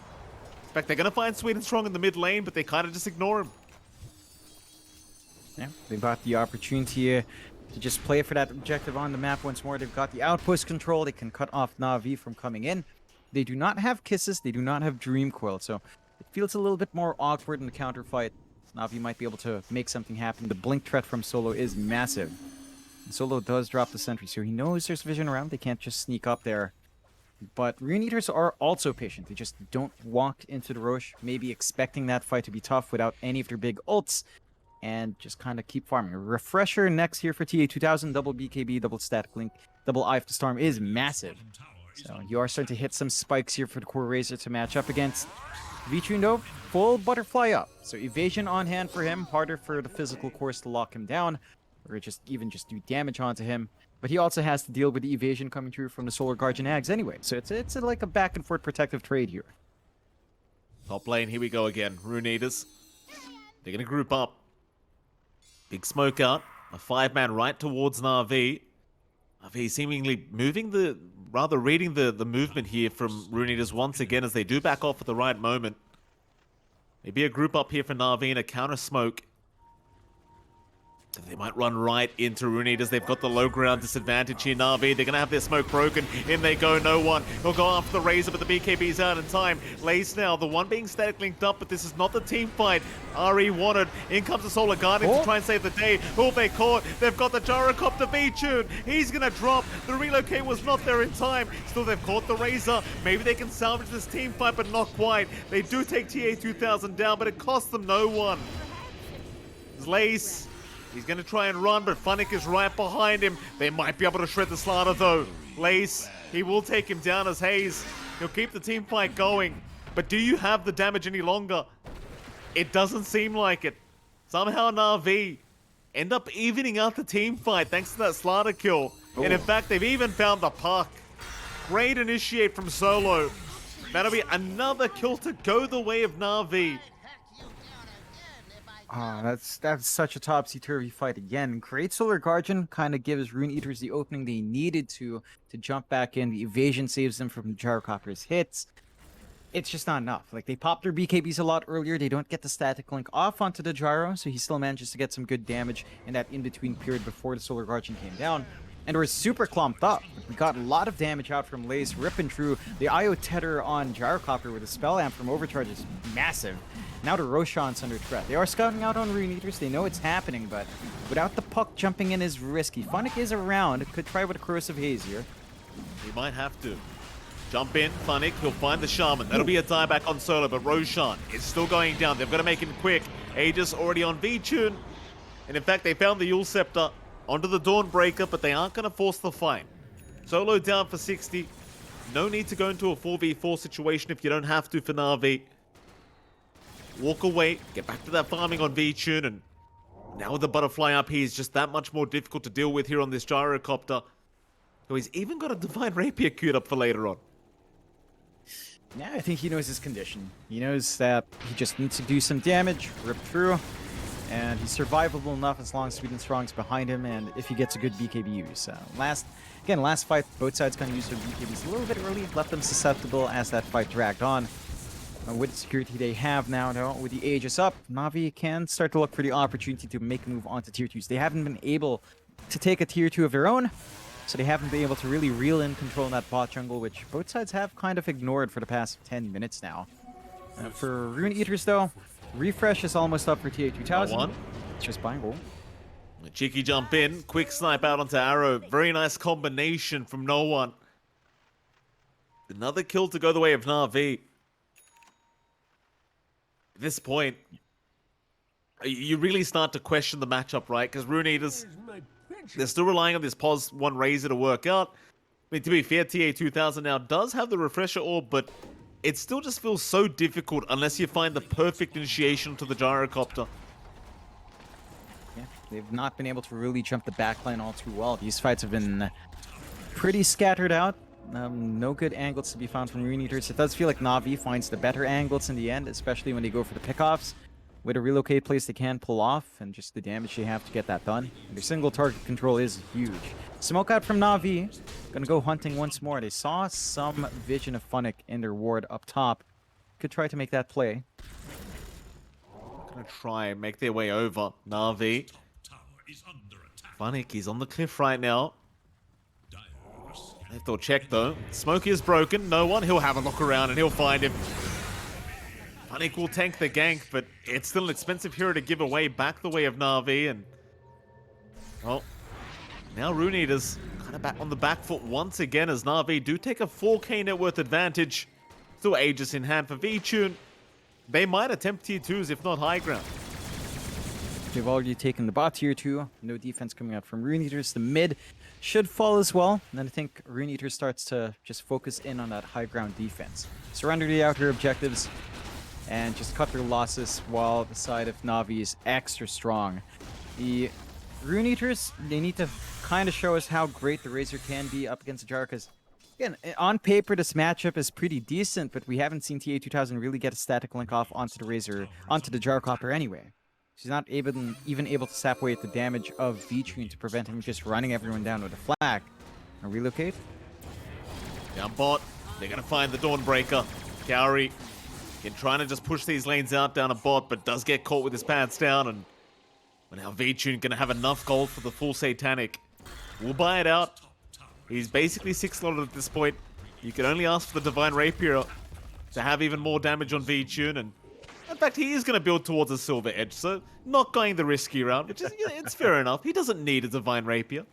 In fact, they're going to find Sweet and Strong in the mid lane, but they kind of just ignore him. Yeah, they got the opportunity to just play for that objective on the map once more. They've got the outpost control. They can cut off Na'Vi from coming in. They do not have Kisses. They do not have Dream Coil, so it feels a little bit more awkward in the counterfight. Na'Vi might be able to make something happen. The blink threat from Solo is massive. And Solo does drop the sentry, so he knows there's vision around. They can't just sneak up there. But Rune Eaters are also patient. They just don't walk into the Roche, maybe expecting that fight to be tough without any of their big ults, and just kind of keep farming. A refresher next here for TA2000, double BKB, double static link, double Eye of the Storm is massive. So you are starting to hit some spikes here for the Core Razor to match up against. Vincere though, full butterfly up. So evasion on hand for him, harder for the physical course to lock him down, or just do damage onto him. But he also has to deal with the evasion coming through from the Solar Guardian Ags anyway. So it's like a back and forth protective trade here. Top lane, here we go again. Rune Eaters. They're going to group up. Big smoke out. A 5-man right towards Na'Vi. Na'Vi seemingly reading the movement here from Rune Eaters once again as they do back off at the right moment. Maybe a group up here for Na'Vi and a counter smoke. They might run right into Rune Eaters. They've got the low ground disadvantage here. Na'Vi, they're going to have their smoke broken. In they go, no one. They'll go after the Razor, but the BKB's out in time. Lace now, the one being static linked up, but this is not the team fight RE wanted. In comes the Solar Guardian to try and save the day. Who they caught? They've got the Gyrocopter V-Tune. He's going to drop. The relocate was not there in time. Still, they've caught the Razor. Maybe they can salvage this team fight, but not quite. They do take TA2000 down, but it costs them no one. Lace. He's going to try and run, but Funnick is right behind him. They might be able to shred the Slaughter, though. Lace, he will take him down as Hayes. He'll keep the team fight going. But do you have the damage any longer? It doesn't seem like it. Somehow Na'Vi end up evening out the team fight thanks to that Slaughter kill. And in fact, they've even found the puck. Great initiate from Solo. That'll be another kill to go the way of Na'Vi. That's such a topsy-turvy fight again. Great Solar Guardian kind of gives Rune Eaters the opening they needed to jump back in. The evasion saves them from the Gyrocopter's hits. It's just not enough. Like, they popped their BKBs a lot earlier. They don't get the static link off onto the Gyro, so he still manages to get some good damage in that in-between period before the Solar Guardian came down. And we're super clumped up. We got a lot of damage out from Lace, ripping through. The IO tether on Gyrocopter with a Spell Amp from Overcharge is massive. Now the Roshan's under threat. They are scouting out on Rune Eaters. They know it's happening, but without the puck jumping in is risky. Funnick is around. Could try with a Corrosive Haze here. He might have to. Jump in, Funnick. He'll find the Shaman. That'll be a dieback on Solo, but Roshan is still going down. They've got to make him quick. Aegis already on V-Tune. And in fact, they found the Yule Scepter onto the Dawnbreaker, but they aren't going to force the fight. Solo down for 60. No need to go into a 4v4 situation if you don't have to for Na'Vi. Walk away, get back to that farming on V-Tune, and now with the butterfly up, he's just that much more difficult to deal with here on this Gyrocopter. So he's even got a Divine Rapier queued up for later on. Yeah, I think he knows his condition. He knows that he just needs to do some damage, rip through, and he's survivable enough as long as Sweet and Strong's behind him, and if he gets a good BKB use. Last fight, both sides kind of used their BKBs a little bit early, left them susceptible as that fight dragged on. With the security they have now, though, with the Aegis up, Na'Vi can start to look for the opportunity to make a move onto tier 2s. They haven't been able to take a tier 2 of their own, so they haven't been able to really reel in control in that bot jungle, which both sides have kind of ignored for the past 10 minutes now. For Rune Eaters, though, refresh is almost up for TA2000. It's just buying gold. A cheeky jump in, quick snipe out onto Arrow. Very nice combination from no one. Another kill to go the way of Na'Vi. At this point, you really start to question the matchup, right? Because Rune Eaters, they're still relying on this POS 1 Razor to work out. I mean, to be fair, TA2000 now does have the Refresher Orb, but it still just feels so difficult unless you find the perfect initiation to the Gyrocopter. Yeah, they've not been able to really jump the backline all too well. These fights have been pretty scattered out. No good angles to be found from Rune Eaters. It does feel like Na'Vi finds the better angles in the end, especially when they go for the pickoffs. With a relocate place they can pull off, and just the damage they have to get that done. And their single target control is huge. Smoke out from Na'Vi. Gonna go hunting once more. They saw some vision of Funnick in their ward up top. Could try to make that play. Gonna try and make their way over. Na'Vi. Funnick, he's on the cliff right now. They thought check though. Smoke is broken. No one. He'll have a look around and he'll find him. Funnick will tank the gank, but it's still an expensive hero to give away back the way of Na'Vi. And well, now Rune Eaters kind of back on the back foot once again as Na'Vi do take a 4k net worth advantage. Still Aegis in hand for Vincere. They might attempt tier 2s if not high ground. They've already taken the bot tier 2. No defense coming out from Rune Eaters. The mid should fall as well. And then I think Rune Eaters starts to just focus in on that high ground defense. Surrender the outer objectives and just cut their losses while the side of Na'Vi is extra strong. The Rune Eaters, they need to kind of show us how great the Razor can be up against the Jar, because again, on paper this matchup is pretty decent, but we haven't seen TA2000 really get a static link off onto the Razor, onto the Jarcopter anyway. She's not even able to sap away at the damage of Vincere to prevent him just running everyone down with a flag. A relocate? Down bot. They're going to find the Dawnbreaker. Kaori trying to just push these lanes out down a bot, but does get caught with his pants down. And now Vincere going to have enough gold for the full Satanic. We'll buy it out. He's basically 6-slotted at this point. You can only ask for the Divine Rapier to have even more damage on Vincere. And in fact, he is going to build towards a Silver Edge, so not going the risky route, which is, it's fair enough. He doesn't need a Divine Rapier.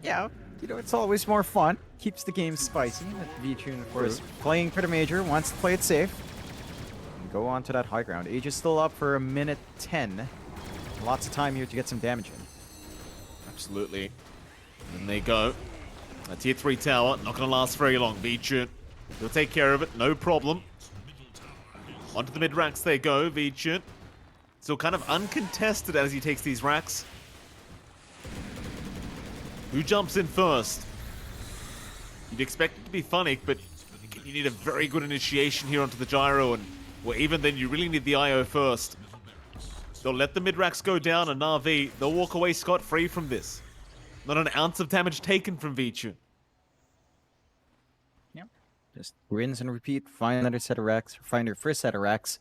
Yeah, you know, it's always more fun. Keeps the game spicy. Vincere, of course, playing for the major, wants to play it safe. And go on to that high ground. Age is still up for 1:10. Lots of time here to get some damage in. Absolutely. And they go. A tier 3 tower, not going to last very long. Vincere, he'll take care of it, no problem. Onto the mid racks they go. Vincere still kind of uncontested as he takes these racks. Who jumps in first? You'd expect it to be Funnick, but you need a very good initiation here onto the gyro, and well, even then you really need the IO first. They'll let the mid racks go down, and Na'Vi, they'll walk away scot-free from this. Not an ounce of damage taken from Vincere. Yep. Just rinse and repeat, find another set of racks, find their first set of racks,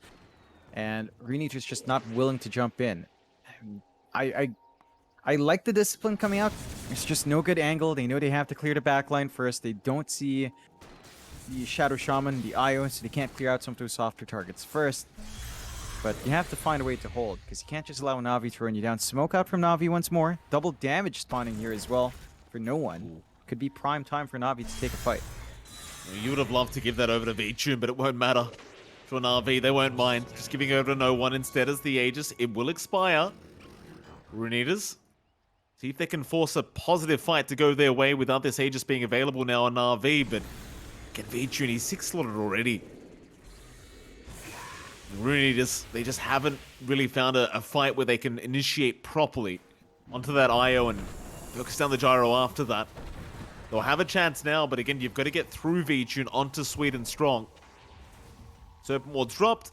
and Rune Eater's just not willing to jump in. I like the discipline coming out. It's just no good angle. They know they have to clear the backline first. They don't see the Shadow Shaman, the IO, so they can't clear out some of those softer targets first. But you have to find a way to hold, because you can't just allow Na'Vi to run you down. Smoke out from Na'Vi once more. Double damage spawning here as well for no one. Could be prime time for Na'Vi to take a fight. You would have loved to give that over to Vincere, but it won't matter. For Na'Vi, they won't mind. Just giving it over to no one instead as the Aegis. It will expire. Rune Eaters, see if they can force a positive fight to go their way without this Aegis being available now on Na'Vi, but get Vincere, he's 6-slotted already. Rune Eaters, they just haven't really found a fight where they can initiate properly onto that IO and focus down the gyro after that. They'll have a chance now, but again, you've got to get through Vincere onto Sweet and Strong. Serpent Ward's dropped.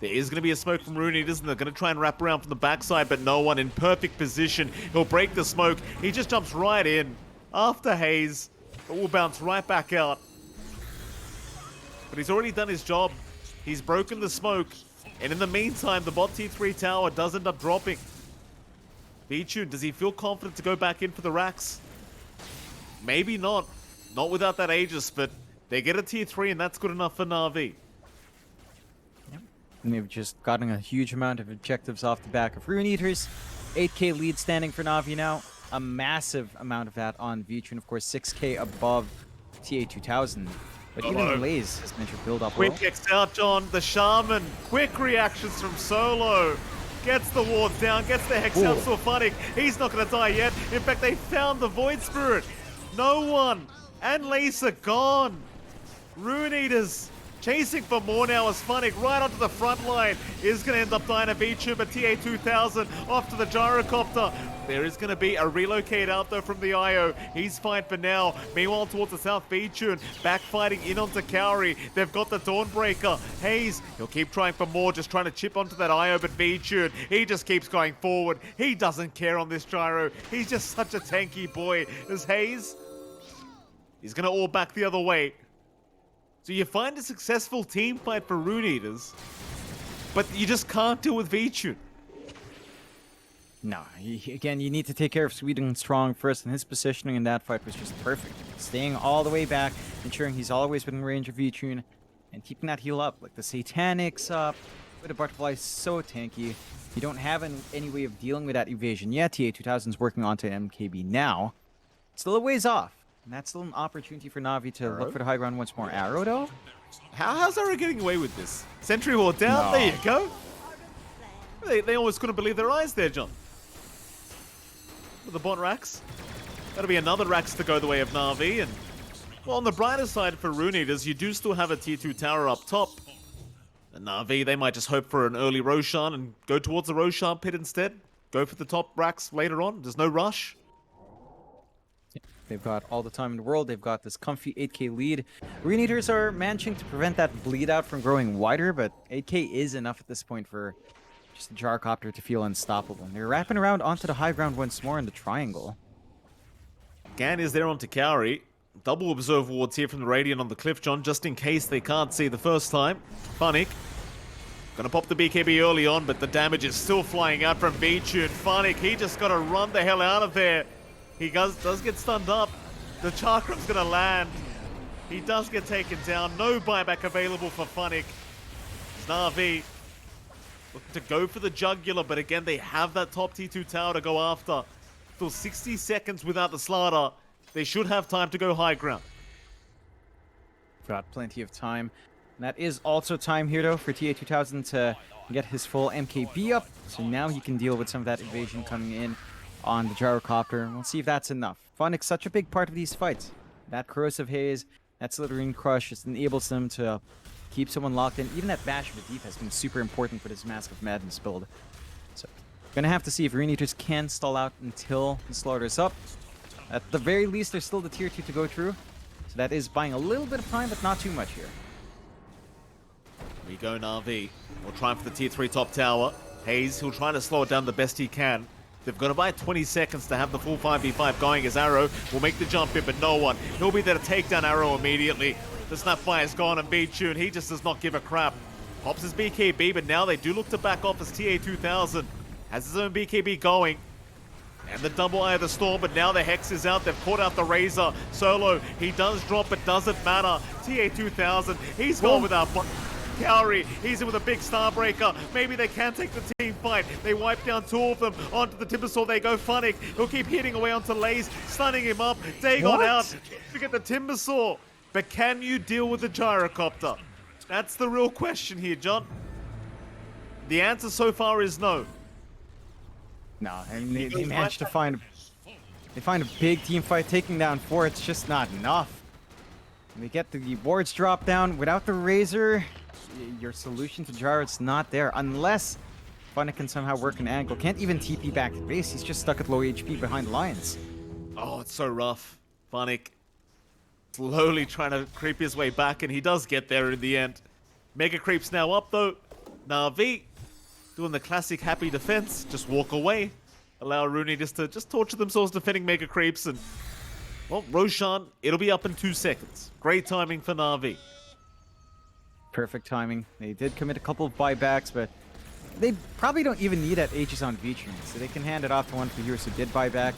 There is going to be a smoke from Rune Eaters, and they're going to try and wrap around from the backside, but no one in perfect position. He'll break the smoke. He just jumps right in after Haze, but will bounce right back out. But he's already done his job. He's broken the smoke, and in the meantime, the bot tier 3 tower does end up dropping. Vincere, does he feel confident to go back in for the racks? Maybe not. Not without that Aegis, but they get a tier 3, and that's good enough for Na'Vi. And they've just gotten a huge amount of objectives off the back of Rune Eaters. 8k lead standing for Na'Vi now. A massive amount of that on Vincere, and of course 6k above TA2000. But even Laze has managed to build up well. Quick kicks out, John. The Shaman. Quick reactions from Solo. Gets the wards down, gets the Hex out to Funnick. He's not going to die yet. In fact, they found the Void Spirit. No one. And Laze are gone. Rune Eaters Chasing for more now as Funnick right onto the front line is going to end up dying a VTube, but TA2000 off to the gyrocopter. There is going to be a relocate out though from the IO. He's fine for now. Meanwhile, towards the south, VTune backfighting in onto Cowrie. They've got the Dawnbreaker. Hayes, he'll keep trying for more, just trying to chip onto that IO, but VTune, he just keeps going forward. He doesn't care on this gyro. He's just such a tanky boy. As Hayes, he's going to all back the other way. So you find a successful team fight for Rune Eaters, but you just can't deal with VTune. No, again, you need to take care of Sweden Strong first, and his positioning in that fight was just perfect. Staying all the way back, ensuring he's always within range of VTune, and keeping that heal up. Like the Satanics up, with the Butterfly so tanky. You don't have any way of dealing with that evasion yet. TA2000's working onto MKB now. Still a ways off. And that's still an opportunity for Navi to look for the high ground once more. Arrow, though? How's Arrow getting away with this? Sentry wall down, No. there you go. They almost couldn't believe their eyes there, John. With the bot racks. That'll be another racks to go the way of Navi. And, well, on the brighter side for Rune Eaters, you do still have a tier 2 tower up top. And Navi, they might just hope for an early Roshan and go towards the Roshan pit instead. Go for the top racks later on. There's no rush. They've got all the time in the world. They've got this comfy 8k lead. Rune Eaters are managing to prevent that bleed out from growing wider, but 8k is enough at this point for just the gyrocopter to feel unstoppable. And they're wrapping around onto the high ground once more in the triangle. Gan is there onto Cowrie. Double observe wards here from the Radiant on the cliff, John, just in case they can't see the first time. Funnick gonna pop the BKB early on, but the damage is still flying out from VTune. Funnick, he just gotta run the hell out of there. He does get stunned up. The Chakram's gonna land. He does get taken down. No buyback available for Funnick. Navi looking to go for the jugular, but again, they have that top T2 tower to go after. Still 60 seconds without the slaughter. They should have time to go high ground. Got plenty of time. And that is also time here, though, for TA2000 to get his full MKB up. So now he can deal with some of that evasion coming in on the gyrocopter. We'll see if that's enough. Funnick's such a big part of these fights. That corrosive haze, that slithering crush, just enables them to keep someone locked in. Even that bash of a deep has been super important for this Mask of Madness build. So, gonna have to see if Rune Eaters can stall out until the slaughter's up. At the very least, there's still the tier 2 to go through. So that is buying a little bit of time, but not too much here. We go Navi. We'll try for the tier 3 top tower. Hayes, he'll try to slow it down the best he can. They've got to buy 20 seconds to have the full 5v5 going as Arrow will make the jump in, but no one. He'll be there to take down Arrow immediately. The Snapfire's gone and VTune, he just does not give a crap. Pops his BKB, but now they do look to back off as TA2000. Has his own BKB going. And the double eye of the storm, but now the Hex is out. They've caught out the Razor. Solo, he does drop, but doesn't matter. TA2000, he's gone without... Cowrie, he's in with a big Starbreaker. Maybe they can take the team fight. They wipe down two of them. Onto the Timbersaw they go. Funnick, he'll keep hitting away onto Lays, stunning him up. Dagon out to get the Timbersaw. But can you deal with the Gyrocopter? That's the real question here, John. The answer so far is no. No, and they managed to find... They find a big team fight. Taking down 4, it's just not enough. And they get the wards drop down. Without the Razor, your solution to Gyro's not there. Unless Funnick can somehow work an angle. Can't even TP back to base. He's just stuck at low HP behind Lions. Oh, it's so rough. Funnick slowly trying to creep his way back, and he does get there in the end. Mega Creep's now up, though. Navi doing the classic happy defense. Just walk away. Allow Rune just to torture themselves defending Mega Creeps. And, well, Roshan, it'll be up in 2 seconds. Great timing for Navi. Perfect timing. They did commit a couple of buybacks, but they probably don't even need that Aegis on VTune, so they can hand it off to one of the heroes who did buyback.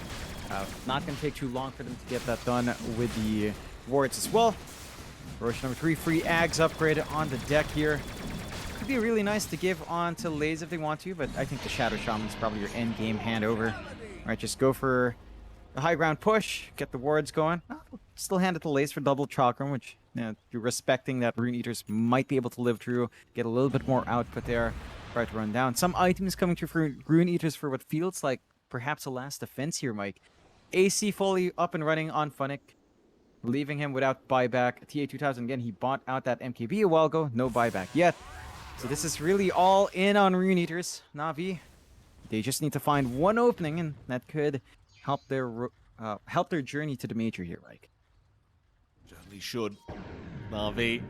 Not going to take too long for them to get that done with the wards as well. Roshan number 3, free Ags upgrade on the deck here. Could be really nice to give on to Lays if they want to, but I think the Shadow Shaman's probably your end game handover. Alright, just go for the high ground push, get the wards going. Still hand it to Lays for double Chakram, which you're respecting that Rune Eaters might be able to live through, get a little bit more output there, try to run down. Some items coming through for Rune Eaters for what feels like perhaps a last defense here, Mike. AC fully up and running on Funnick. leaving him without buyback. TA2000 again, he bought out that MKB a while ago, no buyback yet. So this is really all in on Rune Eaters. Navi, they just need to find one opening, and that could help their journey to the major here, Mike. Certainly should. Navi.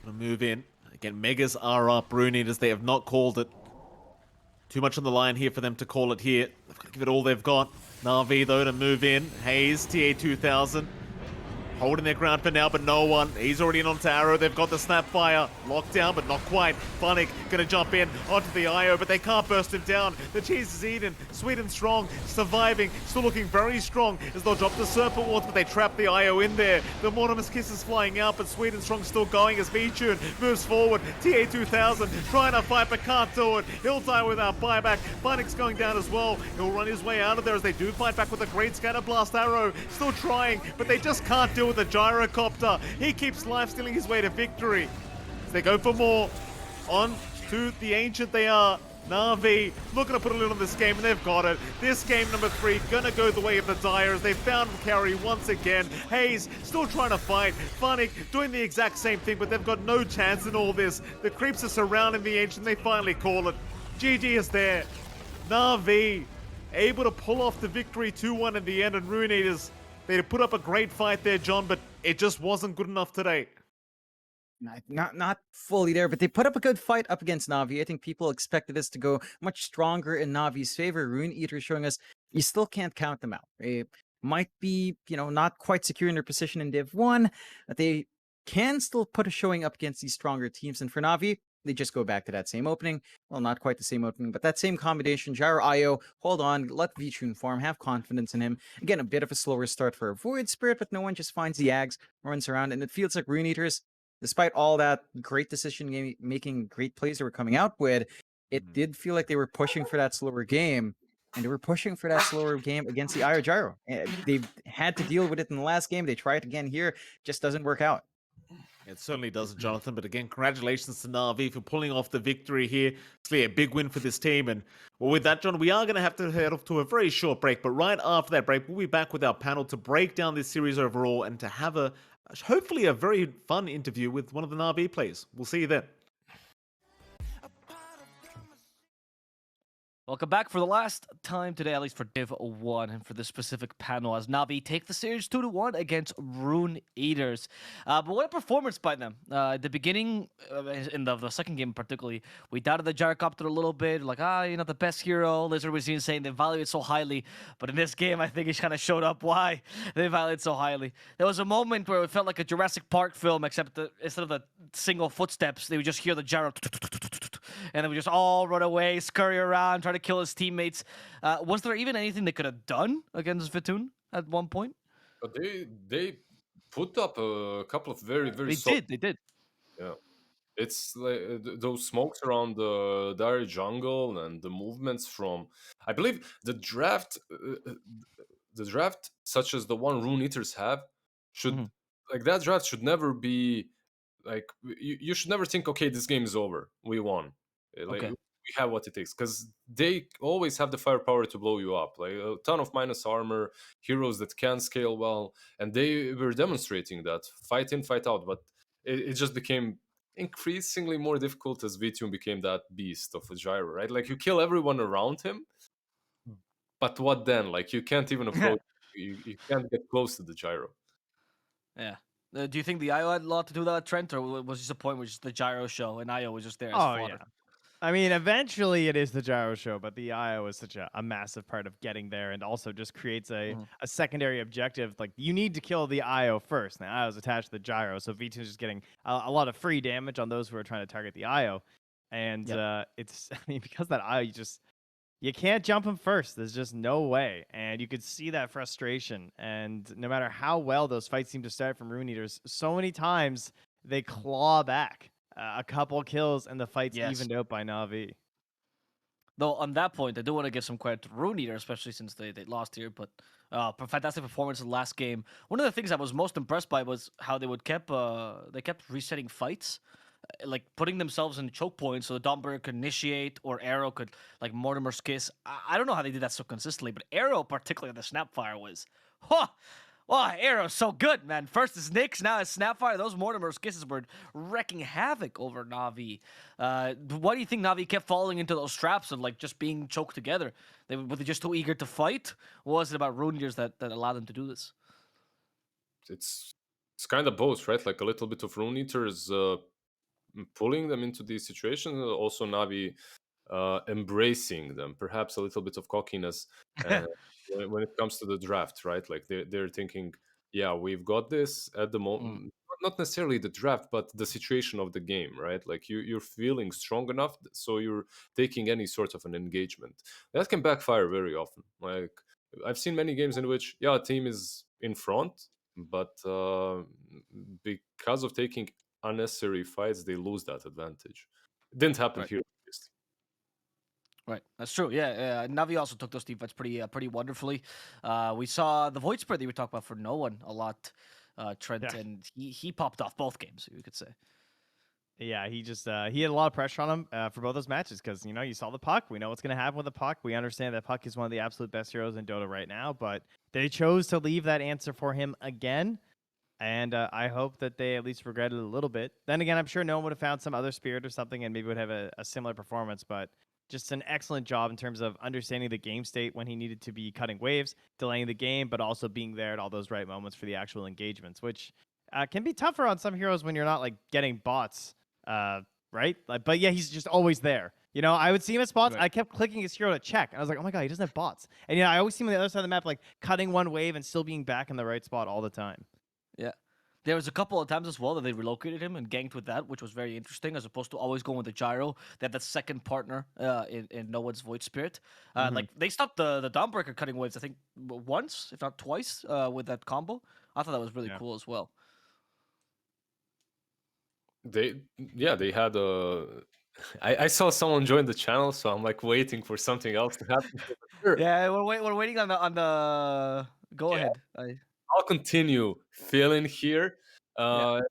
Gonna move in. Again, Megas are up. Rune Eaters, they have not called it. Too much on the line here for them to call it here. They've got to give it all they've got. Navi, though, to move in. Hayes, TA2000. Holding their ground for now, but no one. He's already in onto Arrow. They've got the Snapfire locked down, but not quite. Funnick gonna jump in onto the IO, but they can't burst him down. The cheese is eaten. Sweet and strong, surviving, still looking very strong as they'll drop the Serpent Wards, but they trap the IO in there. The Mortimer's Kiss is flying out, but Sweet and strong still going as V-Tune moves forward. TA2000 trying to fight, but can't do it. He'll die without buyback. Funnick's going down as well. He'll run his way out of there as they do fight back with a great Scatter Blast Arrow. Still trying, but they just can't do with the Gyrocopter. He keeps life-stealing his way to victory. As they go for more. On to the Ancient they are. Navi looking to put a lid on this game, and they've got it. This game number 3 gonna go the way of the Dyers. They found carry once again. Hayes still trying to fight. Funnick doing the exact same thing, but they've got no chance in all this. The creeps are surrounding the Ancient. They finally call it. GG is there. Navi able to pull off the victory 2-1 in the end, and Rune Eaters, they put up a great fight there, John, but it just wasn't good enough today. Not fully there, but they put up a good fight up against Navi. I think people expected this to go much stronger in Navi's favor. Rune Eater showing us you still can't count them out. They might be, not quite secure in their position in Div 1, but they can still put a showing up against these stronger teams. And for Navi, they just go back to that same opening. Well, not quite the same opening, but that same combination. Gyro IO, hold on, let V-Tune farm, have confidence in him. Again, a bit of a slower start for a Void Spirit, but no one just finds the Ags, runs around, and it feels like Rune Eaters, despite all that great decision making, great plays they were coming out with, it did feel like they were pushing for that slower game. And they were pushing for that slower game against the IO Gyro. They had to deal with it in the last game. They tried again here, just doesn't work out. It certainly doesn't, Jonathan. But again, congratulations to Navi for pulling off the victory here. It's a big win for this team. And well, with that, John, we are going to have to head off to a very short break. But right after that break, we'll be back with our panel to break down this series overall and to have hopefully a very fun interview with one of the Navi players. We'll see you then. Welcome back for the last time today, at least for Div 1, and for this specific panel, as Navi take the series 2-1 against Rune Eaters. But what a performance by them. At the beginning, in the second game particularly, we doubted the Gyrocopter a little bit, like, the best hero. Lizard was even saying they value it so highly. But in this game, I think it kind of showed up why they value it so highly. There was a moment where it felt like a Jurassic Park film, except instead of the single footsteps, they would just hear the gyro, and they would just all run away, scurry around, try to kill his teammates. Was there even anything they could have done against Vitun at one point? But they put up a couple of very They did. Yeah, it's like those smokes around the Dire jungle and the movements from. I believe the draft such as the one Rune Eaters have should like that draft should never be like you should never think, okay, this game is over, we won. Like Okay. we have what it takes, because they always have the firepower to blow you up, like a ton of minus armor, heroes that can scale well, and they were demonstrating that fight in, fight out. But it just became increasingly more difficult as Vitium became that beast of a gyro, right? Like you kill everyone around him, but what then? Like you can't even approach, you can't get close to the gyro. Yeah. Do you think the IO had a lot to do with that, Trent, or was this a point where just the gyro show and IO was just there as fodder? Yeah. I mean, eventually it is the gyro show, but the IO is such a massive part of getting there, and also just creates a secondary objective. Like, you need to kill the IO first. And the IO is attached to the gyro, so V2 is just getting a lot of free damage on those who are trying to target the IO. And it's, I mean, because that IO, you can't jump him first. There's just no way. And you could see that frustration. And no matter how well those fights seem to start from Rune Eaters, so many times they claw back a couple kills and the fight's evened out by Navi. Though on that point, I do want to give some credit to Rune Eater, especially since they lost here. But fantastic performance in the last game. One of the things I was most impressed by was how they kept resetting fights. like putting themselves in choke points so the Dawnbreaker could initiate or Arrow could like Mortimer's Kiss. I don't know how they did that so consistently, but Arrow, particularly the Snapfire, was, huh. Wow, Arrow's so good, man. First is Nyx, now it's Snapfire. Those Mortimer's Kisses were wrecking havoc over Navi. Why do you think Navi kept falling into those traps of like just being choked together? Were they just too eager to fight? Or was it about Rune Eaters that allowed them to do this? It's kind of both, right? Like a little bit of Rune Eaters pulling them into these situations, also Navi embracing them, perhaps a little bit of cockiness when it comes to the draft, right? Like they're thinking, yeah, we've got this at the moment. Not necessarily the draft, but the situation of the game, right? Like you're feeling strong enough, so you're taking any sort of an engagement. That can backfire very often. Like I've seen many games in which, yeah, a team is in front, but because of taking unnecessary fights, they lose that advantage. It didn't happen Right. here, at least. Right, that's true. Yeah, Navi also took those team fights pretty wonderfully. We saw the void spread that we talked about for no one a lot, Trent, Yeah. and he popped off both games. You could say. Yeah, he just he had a lot of pressure on him for both those matches because you saw the Puck. We know what's going to happen with the Puck. We understand that Puck is one of the absolute best heroes in Dota right now, but they chose to leave that answer for him again, and I hope that they at least regret it a little bit. Then again, I'm sure no one would have found some other spirit or something and maybe would have a similar performance, but just an excellent job in terms of understanding the game state when he needed to be cutting waves, delaying the game, but also being there at all those right moments for the actual engagements, which can be tougher on some heroes when you're not like getting bots. Right? Like, but yeah, he's just always there. I would see him at spots. Right. I kept clicking his hero to check. And I was like, oh my God, he doesn't have bots. And I always see him on the other side of the map, like cutting one wave and still being back in the right spot all the time. Yeah. There was a couple of times as well that they relocated him and ganked with that, which was very interesting, as opposed to always going with the gyro. They had that second partner in No One's Void Spirit. Like they stopped the Dawnbreaker cutting waves, I think once, if not twice, with that combo. I thought that was really cool as well. They had a. I saw someone join the channel, so I'm like waiting for something else to happen. Sure. Yeah, we're waiting on the. Go Yeah. ahead. I'll continue filling here. Well,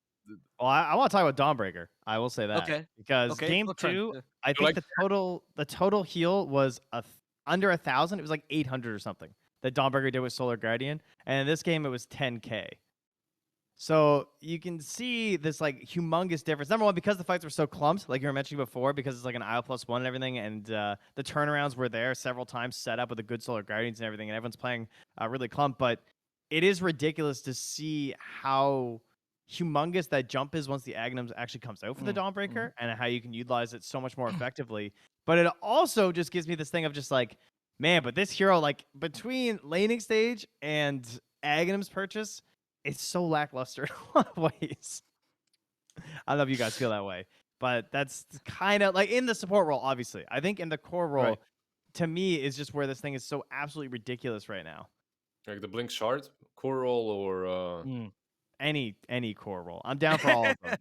I want to talk about Dawnbreaker. I will say that. Okay. Because Okay, game go Trent. 2, Yeah. I think like the total heal was under 1,000. It was like 800 or something that Dawnbreaker did with Solar Guardian. And in this game, it was 10K. So you can see this like humongous difference. Number one, because the fights were so clumped, like you were mentioning before, because it's like an IL+1 and everything, and the turnarounds were there several times set up with the good Solar Guardians and everything, and everyone's playing really clumped. But it is ridiculous to see how humongous that jump is once the Agnums actually comes out for the Dawnbreaker, and how you can utilize it so much more effectively. But it also just gives me this thing of just like, man, but this hero, like between laning stage and Agnum's purchase, it's so lackluster in a lot of ways. I don't know if you guys feel that way, but that's kind of like in the support role, obviously. I think in the core role, to me, is just where this thing is so absolutely ridiculous right now. Like the Blink Shard, core roll, or Any core role. I'm down for all of them.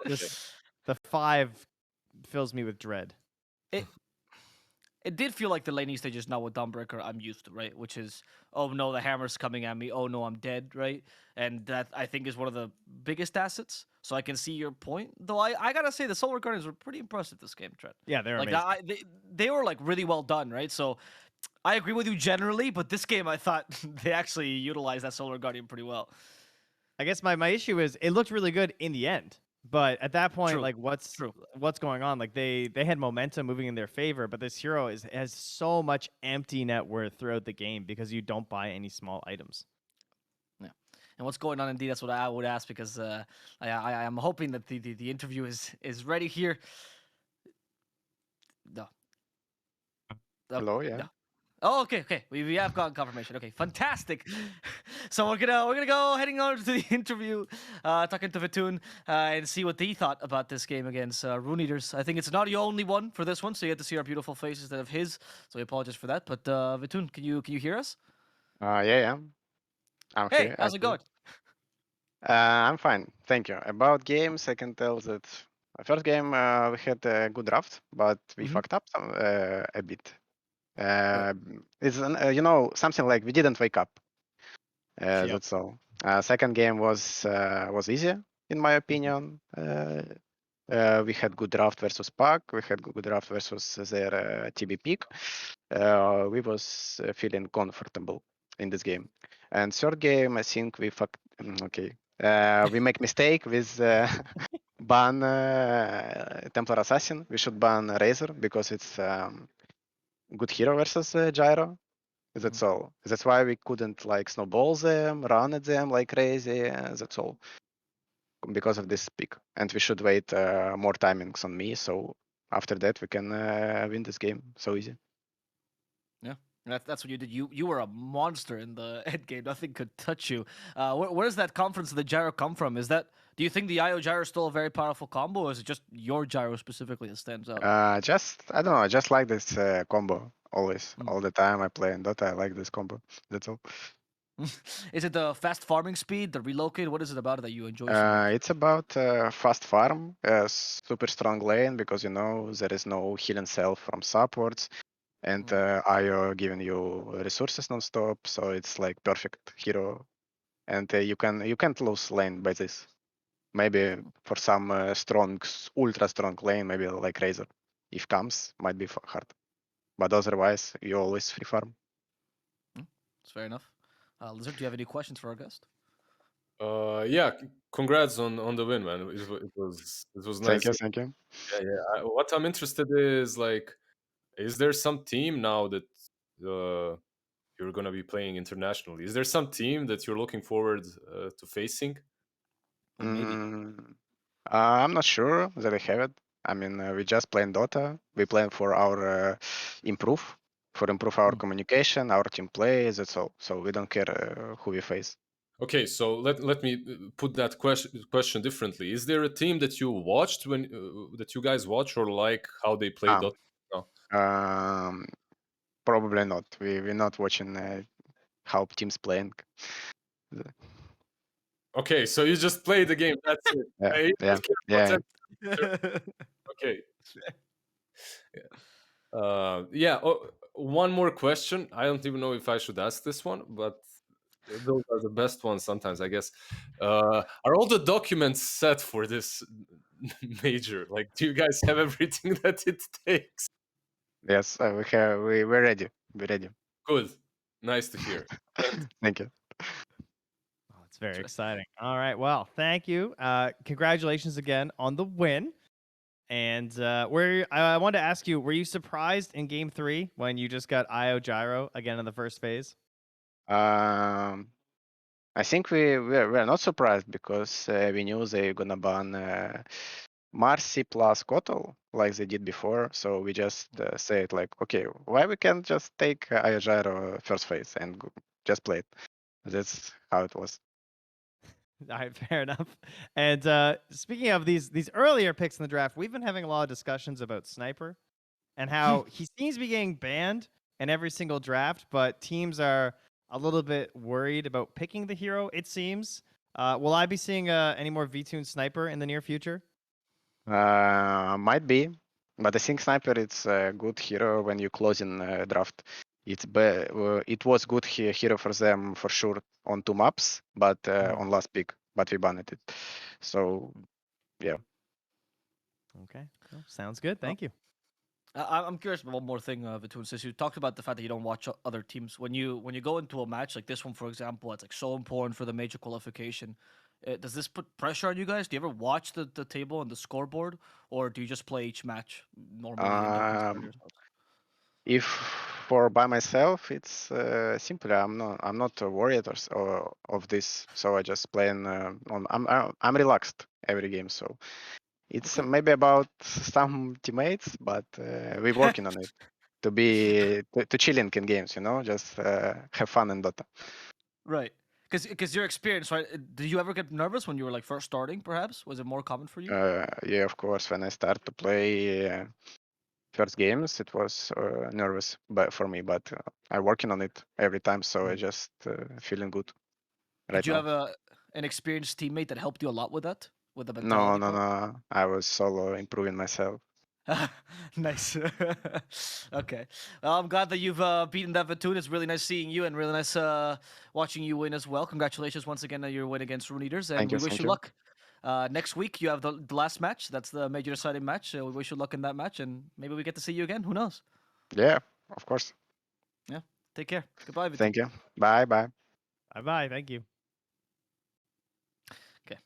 Just the 5 fills me with dread. It did feel like the laning stages now with Dawnbreaker I'm used to, right? Which is, oh no, the hammer's coming at me. Oh no, I'm dead, right? And that I think is one of the biggest assets. So I can see your point. Though I gotta say the Solar Guardians were pretty impressive this game, Trent. Yeah, they're like amazing. they were like really well done, right? So I agree with you generally, but this game I thought they actually utilized that Solar Guardian pretty well. I guess my issue is it looked really good in the end. But at that point, like what's going on? Like they had momentum moving in their favor, but this hero has so much empty net worth throughout the game because you don't buy any small items. Yeah, and what's going on indeed? That's what I would ask because I am hoping that the interview is ready here. No. Hello, yeah. Oh, okay. We have gotten confirmation. Okay, fantastic. So we're gonna go heading on to the interview, talking to Vitun, and see what he thought about this game against Rune Eaters. I think it's not the only one for this one, so you get to see our beautiful faces instead of his. So we apologize for that. But Vitun, can you hear us? Yeah. I'm Hey, here. how's it going? I'm fine, thank you. About games, I can tell that first game we had a good draft, but we fucked up a bit. It's something like we didn't wake up. That's all. Second game was easier in my opinion. We had good draft versus Pac. We had good draft versus their TB Peak. We was feeling comfortable in this game. And third game, I think we okay. We make mistake with ban Templar Assassin. We should ban Razor because it's good hero versus Gyro. That's all. That's why we couldn't like snowball them, run at them like crazy. That's all. Because of this pick. And we should wait more timings on me. So after that, we can win this game. So easy. Yeah, that's what you did. You were a monster in the end game. Nothing could touch you. Where does that confidence of the gyro come from? Do you think the IO gyro is still a very powerful combo, or is it just your gyro specifically that stands out? I don't know. I just like this combo always, all the time. I play in Dota. I like this combo. That's all. Is it the fast farming speed, the relocate? What is it about it that you enjoy so much? It's about fast farm, super strong lane because you know there is no heal and sell from supports, and IO giving you resources non-stop. So it's like perfect hero, and you can't lose lane by this. Maybe for some strong, ultra strong lane, maybe like Razor, if comes, might be hard. But otherwise, you always free farm. It's fair enough. Lizard, do you have any questions for our guest? Yeah, congrats on the win, man. It was nice. Thank you. Yeah. What I'm interested is like, is there some team now that you're gonna be playing internationally? Is there some team that you're looking forward to facing? Maybe. I'm not sure that I have it. I mean, we just playing Dota. We playing for our improve our communication, our team play. That's all. So we don't care who we face. Okay, so let me put that question differently. Is there a team that you watched when that you guys watch or like how they play Dota? No. Probably not. We're not watching how teams playing. Okay, so you just play the game. That's it. You don't care about that. Okay. One more question. I don't even know if I should ask this one, but those are the best ones sometimes, I guess. Are all the documents set for this major? Like, do you guys have everything that it takes? Yes, we're ready. We're ready. Good. Nice to hear. Thank you. Oh, it's very exciting. All right. Well, thank you. Congratulations again on the win. And I wanted to ask you, were you surprised in game 3 when you just got IO Gyro again in the first phase? I think we're not surprised because we knew they're gonna ban Marcy plus Kotal like they did before. So we just said like, okay, why we can't just take IO Gyro first phase and just play it. That's how it was. All right, fair enough. And speaking of these earlier picks in the draft, we've been having a lot of discussions about Sniper and how he seems to be getting banned in every single draft, but teams are a little bit worried about picking the hero, it seems. Will I be seeing any more V-Tune Sniper in the near future? Might be, but I think Sniper it's a good hero when you close in draft. It was good hero for them for sure on 2 maps, but on last pick, but we banned it. So yeah. Okay, cool. Sounds good. Thank you. I'm curious about one more thing, Vitun. Since you talked about the fact that you don't watch other teams, when you go into a match like this one, for example, it's like so important for the major qualification. Does this put pressure on you guys? Do you ever watch the table and the scoreboard, or do you just play each match normally? If for by myself, it's simply I'm not worried of this, so I just playing on. I'm relaxed every game, so it's maybe about some teammates, but we're working on it to chilling in games, you know, just have fun in Dota. Right. Because your experience, right? Did you ever get nervous when you were like first starting? Perhaps was it more common for you? Yeah, of course. When I start to play first games, it was nervous, but for me, but I'm working on it every time, so I just feeling good. Did you have an experienced teammate that helped you a lot with that, with the mentality? No. I was solo improving myself. Nice. Okay. Well, I'm glad that you've beaten that Vitun. It's really nice seeing you and really nice watching you win as well. Congratulations once again on your win against Rune Eaters, and we wish you luck Next week you have the last match. That's the major deciding match. We wish you luck in that match, and maybe we get to see you again. Who knows? Yeah, of course. Yeah. Take care. Goodbye, Vincere. Thank you. Bye bye. Bye. Thank you. Okay.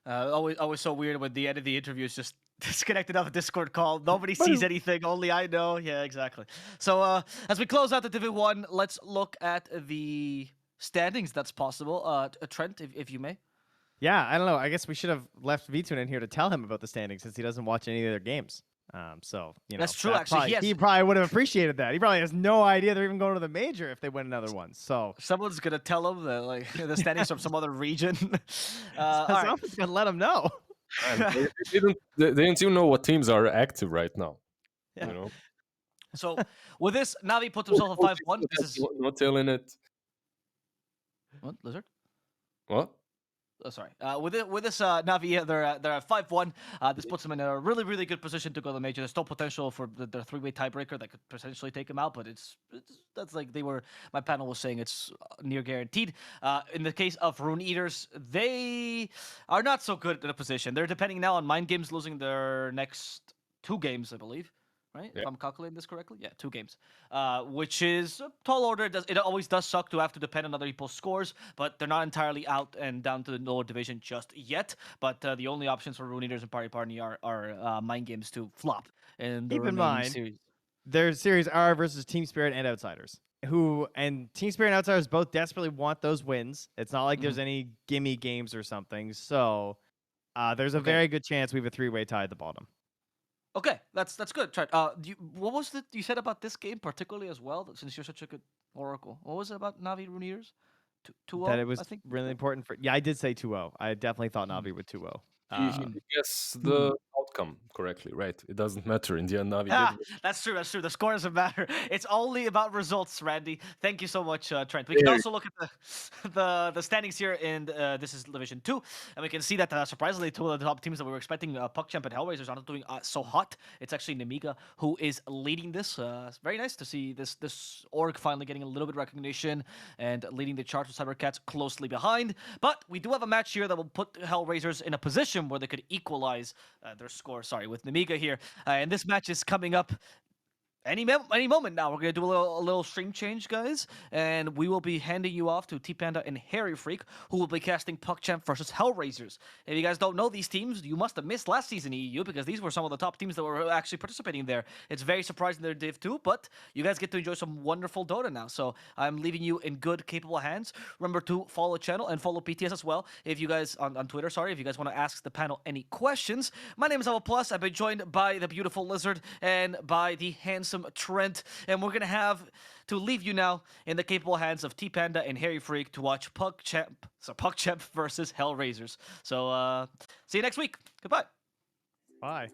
Always so weird when the end of the interview is just disconnected off a Discord call. Nobody sees anything. Only I know. Yeah, exactly. So as we close out the Div 1, let's look at the standings. That's possible. Trent, if you may. Yeah, I don't know. I guess we should have left Vitun in here to tell him about the standings since he doesn't watch any of their games. So you know That's true, actually. He probably would have appreciated that. He probably has no idea they're even going to the major if they win another one. So Someone's gonna tell him that like the standings from some other region. All right. someone's gonna let him know. Man, they didn't even know what teams are active right now. Yeah. You know, So with this, Navi put himself at 5-1. This is not telling it. what, Lizard? What? Oh, sorry. With this Navi, they're at 5-1. This puts them in a really good position to go to the major. There's still potential for the three-way tiebreaker that could potentially take them out, but that's like my panel was saying it's near guaranteed. In the case of Rune Eaters, they are not so good in a position. They're depending now on Mind Games losing their next 2 games, I believe. Right? Yeah. If I'm calculating this correctly? Yeah, 2 games. Which is a tall order. It always does suck to have to depend on other people's scores, but they're not entirely out and down to the lower division just yet. But the only options for Rune Eaters and Party Party are Mind Games to flop in the Keep in remaining mind, series. There's Series R versus Team Spirit and Outsiders. And Team Spirit and Outsiders both desperately want those wins. It's not like there's any gimme games or something. So there's a very good chance we have a 3-way tie at the bottom. Okay, that's good. Trent, what was it you said about this game particularly as well? Since you're such a good oracle, what was it about Navi Rune Eaters? 2-0. That it was I think really important for. Yeah, I did say 2-0. I definitely thought Navi would 2-0. He guessed the outcome correctly, right? It doesn't matter in the end. Navi Ah, did it. that's true. That's true. The score doesn't matter. It's only about results, Randy. Thank you so much, Trent. We can also look at the standings here in this is Division 2, and we can see that surprisingly, 2 of the top teams that we were expecting, PuckChamp and Hellraisers, are not doing so hot. It's actually Nemiga who is leading this. It's very nice to see this org finally getting a little bit of recognition and leading the charts with Cybercats closely behind. But we do have a match here that will put Hellraisers in a position where they could equalize their score. Sorry, with Nemiga here, and this match is coming up any moment now. We're gonna do a little stream change, guys, and we will be handing you off to T-Panda and Harry Freak, who will be casting PuckChamp versus Hellraisers. If you guys don't know these teams, you must have missed last season EEU, because these were some of the top teams that were actually participating there. It's very surprising they're Div 2, but you guys get to enjoy some wonderful Dota now. So I'm leaving you in good, capable hands. Remember to follow the channel and follow PTS as well. If you guys on Twitter, sorry, if you guys want to ask the panel any questions. My name is Alpha Plus. I've been joined by the beautiful Lizard and by the handsome Trent, and we're gonna have to leave you now in the capable hands of T-Panda and Harry Freak to watch PuckChamp versus Hellraisers. So see you next week. Goodbye. Bye.